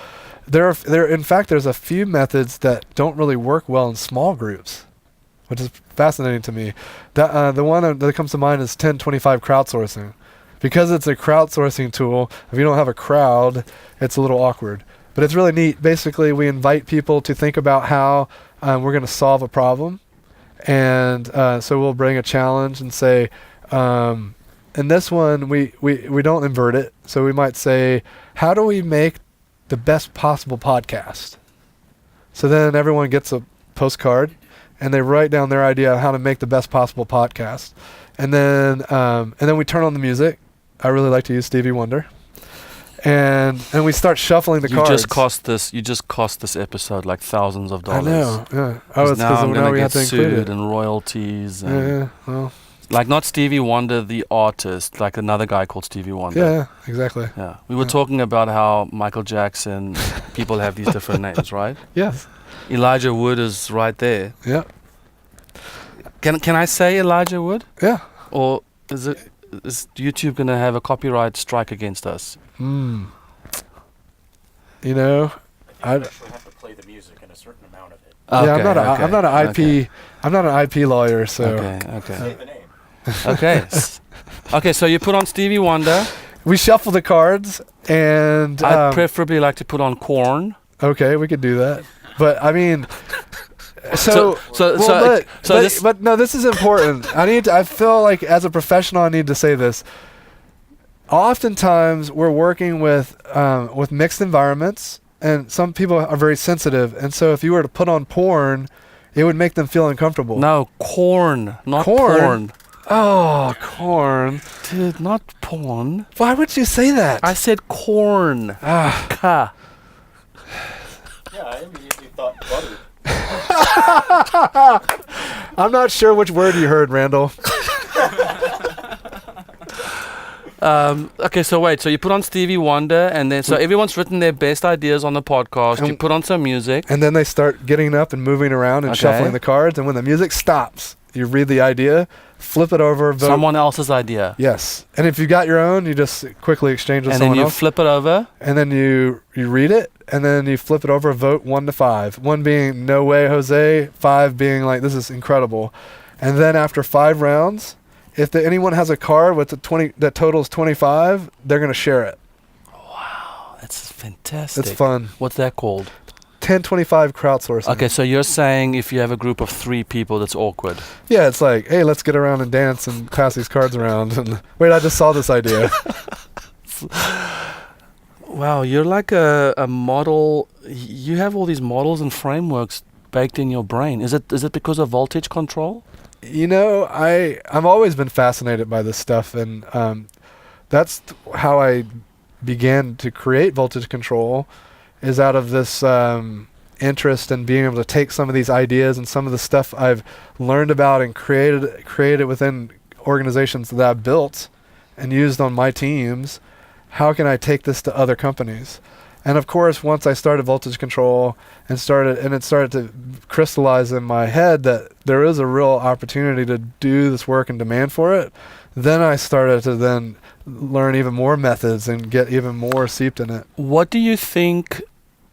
In fact, there's a few methods that don't really work well in small groups, which is fascinating to me. The one that comes to mind is 1025 crowdsourcing. Because it's a crowdsourcing tool, if you don't have a crowd, it's a little awkward. But it's really neat. Basically, we invite people to think about how we're going to solve a problem. And so we'll bring a challenge and say, in this one, we don't invert it. So we might say, how do we make the best possible podcast? So then everyone gets a postcard, and they write down their idea of how to make the best possible podcast. And then we turn on the music. I really like to use Stevie Wonder. And we start shuffling the cards. You just cost this episode like thousands of dollars. I know. Yeah. Oh, it's now I'm because we gonna had get to include sued it. and royalties. Yeah. Well. Like not Stevie Wonder, the artist, like another guy called Stevie Wonder. Yeah. Exactly. Yeah. We were talking about how Michael Jackson, people have these different names, right? Yes. Elijah Wood is right there. Yeah. Can I say Elijah Wood? Yeah. Or is YouTube gonna have a copyright strike against us? You know, I think you actually have to play the music and a certain amount of it. I'm not an IP lawyer, so. Okay. Say the name. Okay. Okay, so you put on Stevie Wonder. We shuffle the cards, and I'd preferably like to put on Korn. okay, we could do that. But I mean, but no, this is important. I feel like as a professional, I need to say this. Oftentimes, we're working with mixed environments, and some people are very sensitive. And so, if you were to put on porn, it would make them feel uncomfortable. No, corn, not Corn? porn. Oh, corn. Dude, not porn. Why would you say that? I said corn. Ah. Ka. Yeah, I immediately thought butter. I'm not sure which word you heard, Randall. Okay, so wait. So you put on Stevie Wonder, and then so everyone's written their best ideas on the podcast. And you put on some music. And then they start getting up and moving around and Okay. shuffling the cards. And when the music stops, you read the idea, flip it over, vote. Someone else's idea. Yes. And if you got your own, you just quickly exchange with And then someone you else. flip it over. And then you read it, and then you flip it over, vote 1 to 5. 1 being no way, Jose. 5 being like, this is incredible. And then after 5 rounds, if anyone has a card with that totals 25, they're going to share it. Wow, that's fantastic. It's fun. What's that called? 1025 crowdsourcing. Okay, so you're saying if you have a group of 3 people, that's awkward. Yeah, it's like, hey, let's get around and dance and pass these cards around. And wait, I just saw this idea. Wow, you're like a model. You have all these models and frameworks baked in your brain. Is it because of voltage control? You know, I've always been fascinated by this stuff, and that's how I began to create voltage control, is out of this interest in being able to take some of these ideas and some of the stuff I've learned about and created within organizations that I've built and used on my teams. How can I take this to other companies? And of course, once I started voltage control and it started to crystallize in my head that there is a real opportunity to do this work and demand for it, then I started to then learn even more methods and get even more seeped in it. What do you think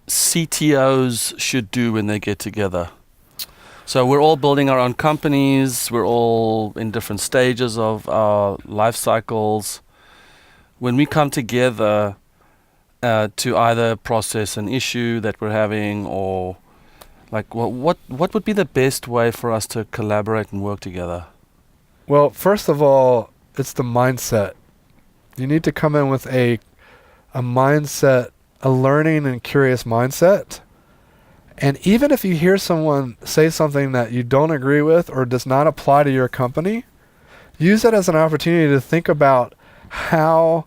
CTOs should do when they get together? So we're all building our own companies. We're all in different stages of our life cycles. When we come together to either process an issue that we're having, or like what would be the best way for us to collaborate and work together? Well, first of all, it's the mindset. You need to come in with a mindset, a learning and curious mindset. And even if you hear someone say something that you don't agree with or does not apply to your company, use that as an opportunity to think about how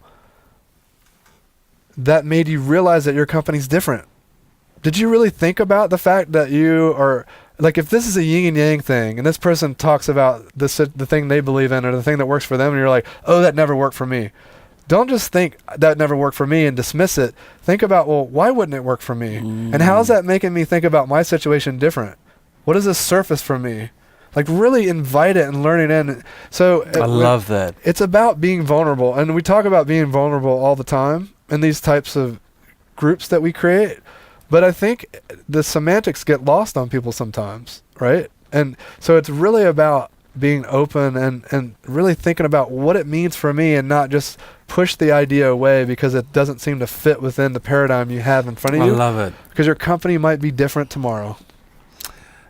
that made you realize that your company's different. Did you really think about the fact that you are, like, if this is a yin and yang thing and this person talks about the thing they believe in or the thing that works for them, and you're like, oh, that never worked for me. Don't just think that never worked for me and dismiss it. Think about, well, why wouldn't it work for me? And how is that making me think about my situation different? What is this surface for me? Like, really invite it and learn it in. So I love that. It's about being vulnerable. And we talk about being vulnerable all the time in these types of groups that we create. But I think the semantics get lost on people sometimes, right? And so it's really about being open and really thinking about what it means for me, and not just push the idea away because it doesn't seem to fit within the paradigm you have in front of you. I love it. Because your company might be different tomorrow.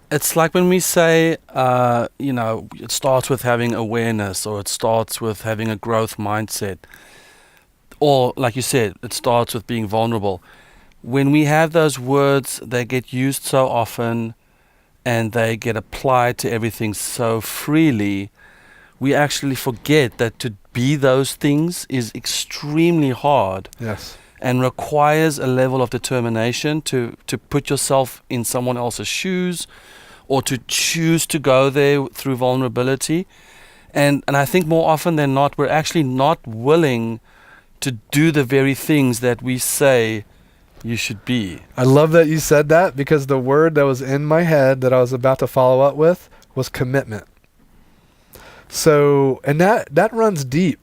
It's like when we say, it starts with having awareness, or it starts with having a growth mindset, or like you said, it starts with being vulnerable. When we have those words, they get used so often and they get applied to everything so freely, we actually forget that to be those things is extremely hard. Yes. And requires a level of determination to put yourself in someone else's shoes, or to choose to go there through vulnerability. And I think more often than not, we're actually not willing to do the very things that we say you should be. I love that you said that, because the word that was in my head that I was about to follow up with was commitment. So, and that runs deep,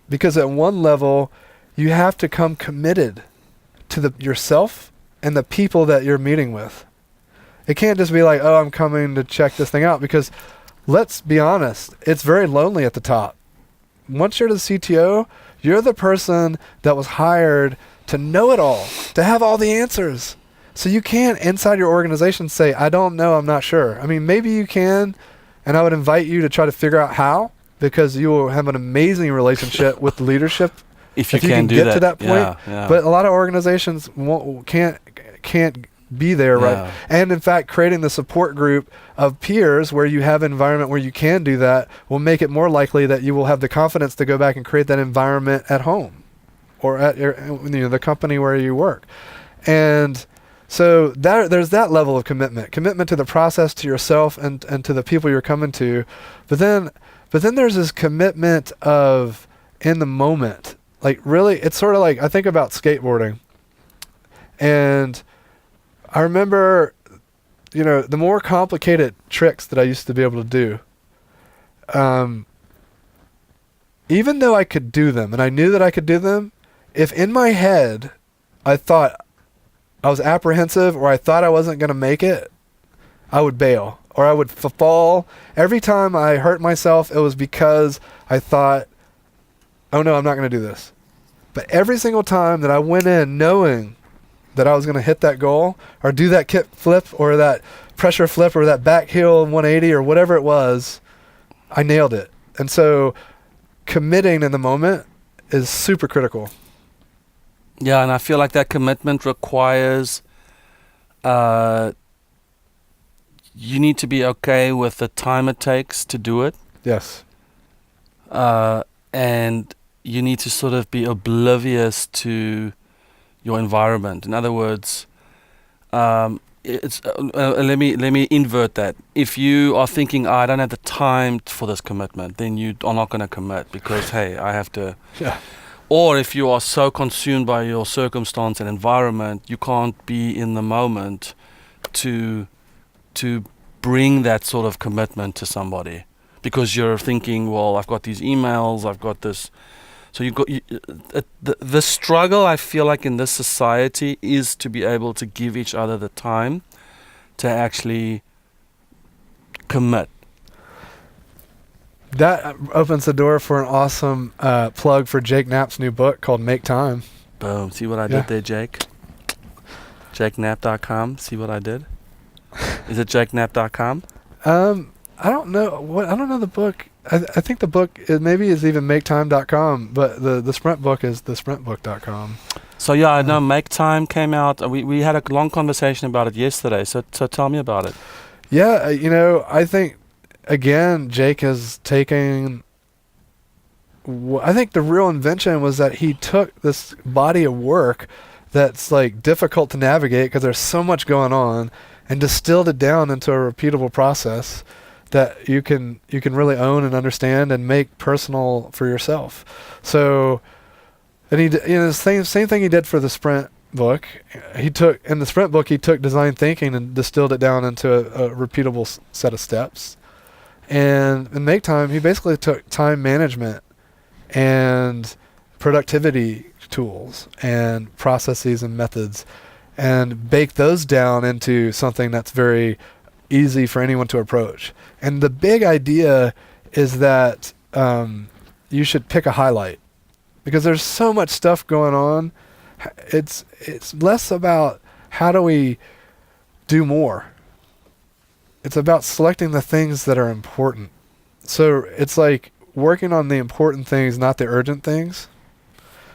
because at one level, you have to come committed to yourself and the people that you're meeting with. It can't just be like, oh, I'm coming to check this thing out, because let's be honest, it's very lonely at the top. Once you're the CTO, you're the person that was hired to know it all, to have all the answers. So you can't, inside your organization, say, I don't know, I'm not sure. I mean, maybe you can, and I would invite you to try to figure out how, because you will have an amazing relationship with the leadership if you can do get that. to that point. Yeah. But a lot of organizations can't be there, right? And in fact, creating the support group of peers where you have an environment where you can do that will make it more likely that you will have the confidence to go back and create that environment at home or at your, the company where you work. And so there's that level of commitment to the process, to yourself, and to the people you're coming to. But then there's this commitment of in the moment. Like really, it's sort of like, I think about skateboarding. And I remember, the more complicated tricks that I used to be able to do, even though I could do them, and I knew that I could do them, if in my head I thought I was apprehensive or I thought I wasn't going to make it, I would bail or I would fall. Every time I hurt myself, it was because I thought, oh no, I'm not going to do this. But every single time that I went in knowing that I was going to hit that goal or do that kick flip or that pressure flip or that back heel 180 or whatever it was, I nailed it. And so committing in the moment is super critical. Yeah, and I feel like that commitment requires you need to be okay with the time it takes to do it. Yes. And you need to sort of be oblivious to your environment. In other words, it's let me invert that. If you are thinking, I don't have the time for this commitment, then you are not going to commit because, hey, I have to. Yeah. Or if you are so consumed by your circumstance and environment, you can't be in the moment to bring that sort of commitment to somebody because you're thinking, well, I've got these emails, I've got this. So the struggle I feel like in this society is to be able to give each other the time to actually commit. That opens the door for an awesome plug for Jake Knapp's new book called Make Time. Boom. See what I did there, Jake? JakeKnapp.com. See what I did? Is it JakeKnapp.com? I don't know. I don't know the book. I think the book is even maketime.com, but the Sprint book is thesprintbook.com. So yeah, I know Make Time came out. We had a long conversation about it yesterday. So tell me about it. Yeah, I think again Jake has taken. I think the real invention was that he took this body of work that's like difficult to navigate because there's so much going on, and distilled it down into a repeatable process that you can really own and understand and make personal for yourself. So, and he the same thing he did for the Sprint book. He took design thinking and distilled it down into a repeatable set of steps. And in Make Time, he basically took time management and productivity tools and processes and methods and baked those down into something that's very easy for anyone to approach. And the big idea is that you should pick a highlight because there's so much stuff going on. It's less about how do we do more. It's about selecting the things that are important. So it's like working on the important things, not the urgent things.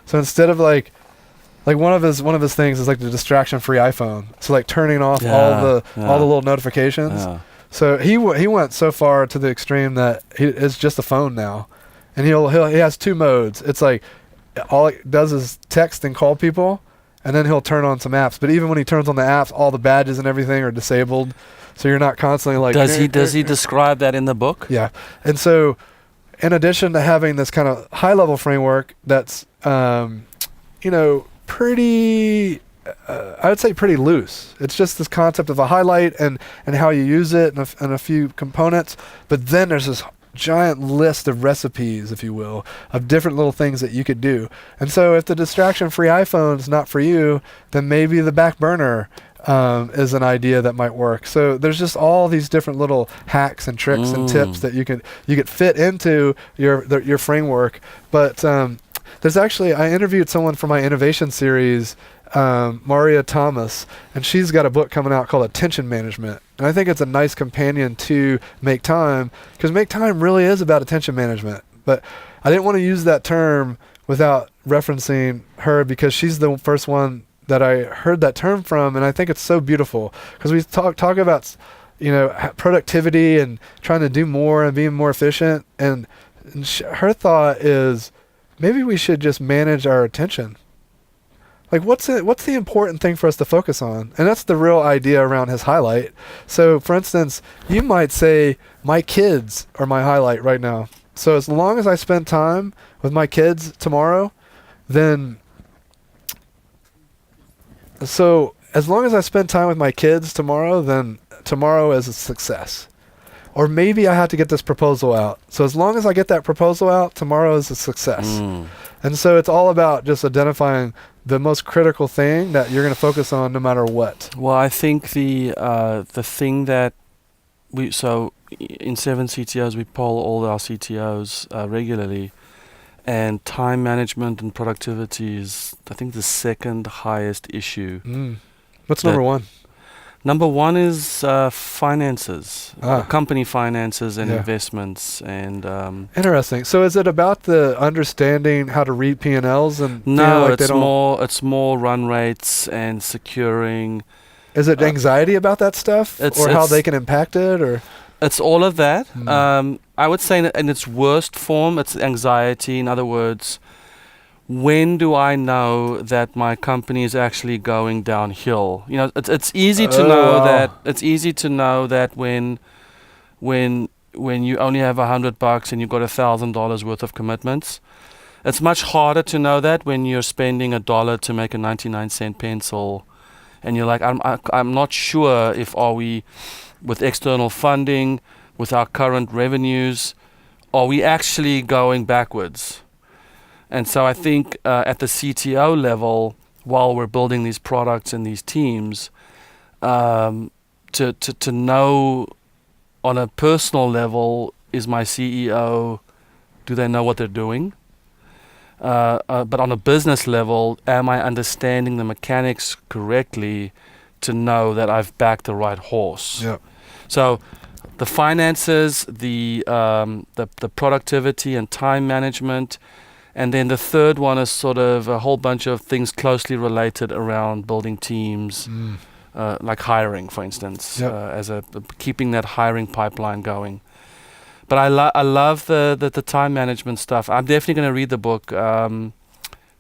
So instead of like one of his things is like the distraction-free iPhone. So like turning off all the little notifications. Yeah. So he went so far to the extreme that it's just a phone now, and he has two modes. It's like all it does is text and call people, and then he'll turn on some apps. But even when he turns on the apps, all the badges and everything are disabled, so you're not constantly like. Does he describe that in the book? Yeah, and so in addition to having this kind of high-level framework that's pretty, I would say pretty loose. It's just this concept of a highlight and how you use it and a few components. But then there's this giant list of recipes, if you will, of different little things that you could do. And so if the distraction-free iPhone is not for you, then maybe the back burner is an idea that might work. So there's just all these different little hacks and tricks and tips that you could fit into your framework. But there's actually, I interviewed someone for my innovation series, Maria Thomas, and she's got a book coming out called Attention Management. And I think it's a nice companion to Make Time, because Make Time really is about attention management. But I didn't want to use that term without referencing her, because she's the first one that I heard that term from, and I think it's so beautiful, because we talk about, productivity and trying to do more and being more efficient, and her thought is maybe we should just manage our attention. Like, what's the important thing for us to focus on? And that's the real idea around his highlight. So, for instance, you might say, my kids are my highlight right now. So as long as I spend time with my kids tomorrow, then tomorrow is a success. Or maybe I have to get this proposal out. So as long as I get that proposal out, tomorrow is a success. And so it's all about just identifying the most critical thing that you're going to focus on no matter what. Well, I think the thing that in 7 CTOs, we poll all our CTOs regularly, and time management and productivity is, I think, the second highest issue. What's number one? Number one is finances, company finances and investments. And interesting. So is it about the understanding how to read P&Ls and no? It's more run rates and securing. Is it anxiety about that stuff, or how they can impact it, or? It's all of that. I would say in its worst form, it's anxiety. In other words, when do I know that my company is actually going downhill? It's easy to know that. It's easy to know that when you only have $100 and you've got $1,000 worth of commitments. It's much harder to know that when you're spending $1 to make a 99-cent pencil, and you're like, I'm not sure if are we, with external funding, with our current revenues, are we actually going backwards? And so I think at the CTO level, while we're building these products and these teams, to know on a personal level, is my CEO, do they know what they're doing? But on a business level, am I understanding the mechanics correctly to know that I've backed the right horse? Yep. So the finances, the productivity and time management, and then the third one is sort of a whole bunch of things closely related around building teams, like hiring, for instance, keeping that hiring pipeline going. But I love the time management stuff. I'm definitely going to read the book.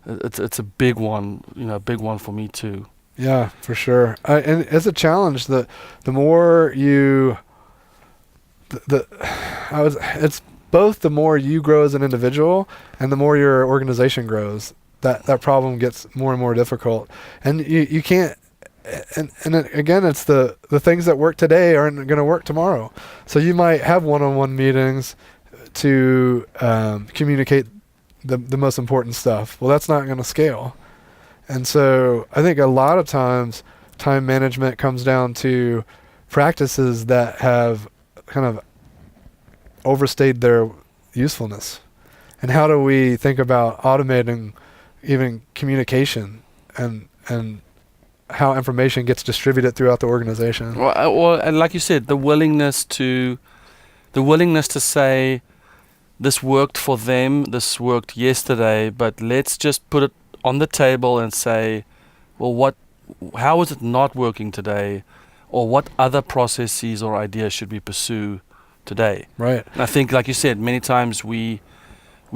It's a big one, big one for me too. Yeah, for sure. And it's a challenge. The more you, it's both the more you grow as an individual and the more your organization grows. That problem gets more and more difficult, and you can't. And again, it's the things that work today aren't going to work tomorrow. So you might have one-on-one meetings to communicate the most important stuff. Well, that's not going to scale. And so I think a lot of times time management comes down to practices that have kind of overstayed their usefulness. And how do we think about automating even communication and how information gets distributed throughout the organization? Well, and like you said, the willingness to say, this worked for them, this worked yesterday, but let's just put it on the table and say, well, how is it not working today, or what other processes or ideas should we pursue today? Right. And I think, like you said, many times we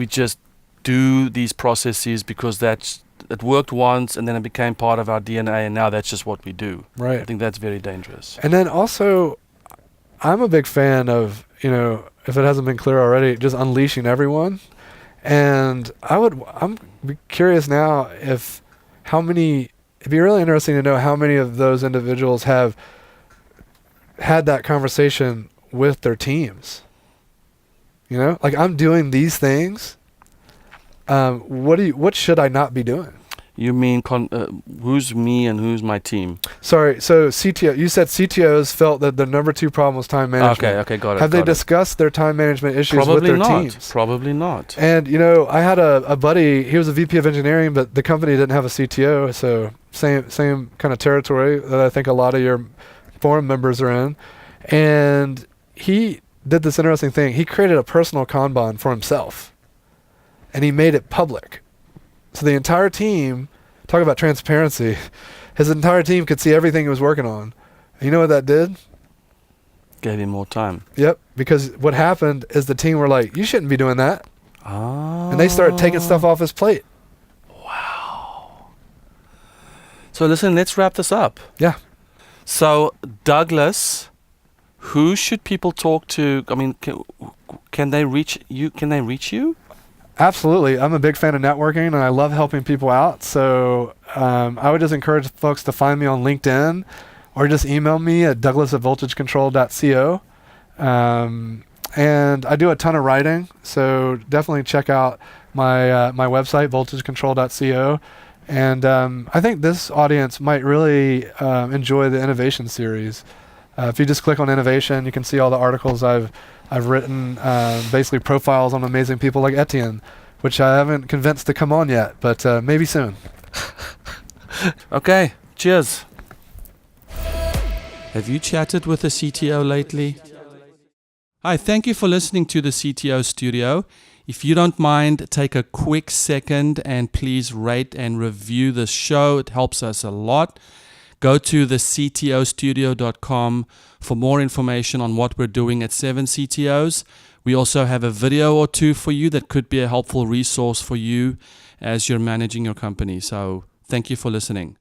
just do these processes because it worked once and then it became part of our DNA, and now that's just what we do. Right. I think that's very dangerous. And then also, I'm a big fan of, if it hasn't been clear already, just unleashing everyone. And I'm curious now it'd be really interesting to know how many of those individuals have had that conversation with their teams. Like, I'm doing these things. What should I not be doing? You mean who's me and who's my team? Sorry, so CTO, you said CTOs felt that the number 2 problem was time management. Okay, got it. Have they discussed their time management issues Probably with their not. teams? Probably not. And, you know, I had a buddy, he was a VP of engineering, but the company didn't have a CTO, so same kind of territory that I think a lot of your forum members are in. And he did this interesting thing. He created a personal Kanban for himself, and he made it public. So the entire team, talk about transparency, his entire team could see everything he was working on. And you know what that did? Gave him more time. Yep, because what happened is the team were like, you shouldn't be doing that. And they started taking stuff off his plate. Wow. So listen, let's wrap this up. Yeah. So Douglas, who should people talk to? I mean, can they reach you? Can they reach you? Absolutely. I'm a big fan of networking, and I love helping people out. So I would just encourage folks to find me on LinkedIn or just email me at douglas@voltagecontrol.co. And I do a ton of writing, so definitely check out my website, voltagecontrol.co. And I think this audience might really enjoy the innovation series. If you just click on innovation, you can see all the articles I've written, basically profiles on amazing people like Etienne, which I haven't convinced to come on yet, but maybe soon. Okay, cheers. Have you chatted with a CTO lately? Hi, thank you for listening to the CTO Studio. If you don't mind, take a quick second and please rate and review the show. It helps us a lot. Go to the ctostudio.com for more information on what we're doing at 7 CTOs. We also have a video or two for you that could be a helpful resource for you as you're managing your company. So thank you for listening.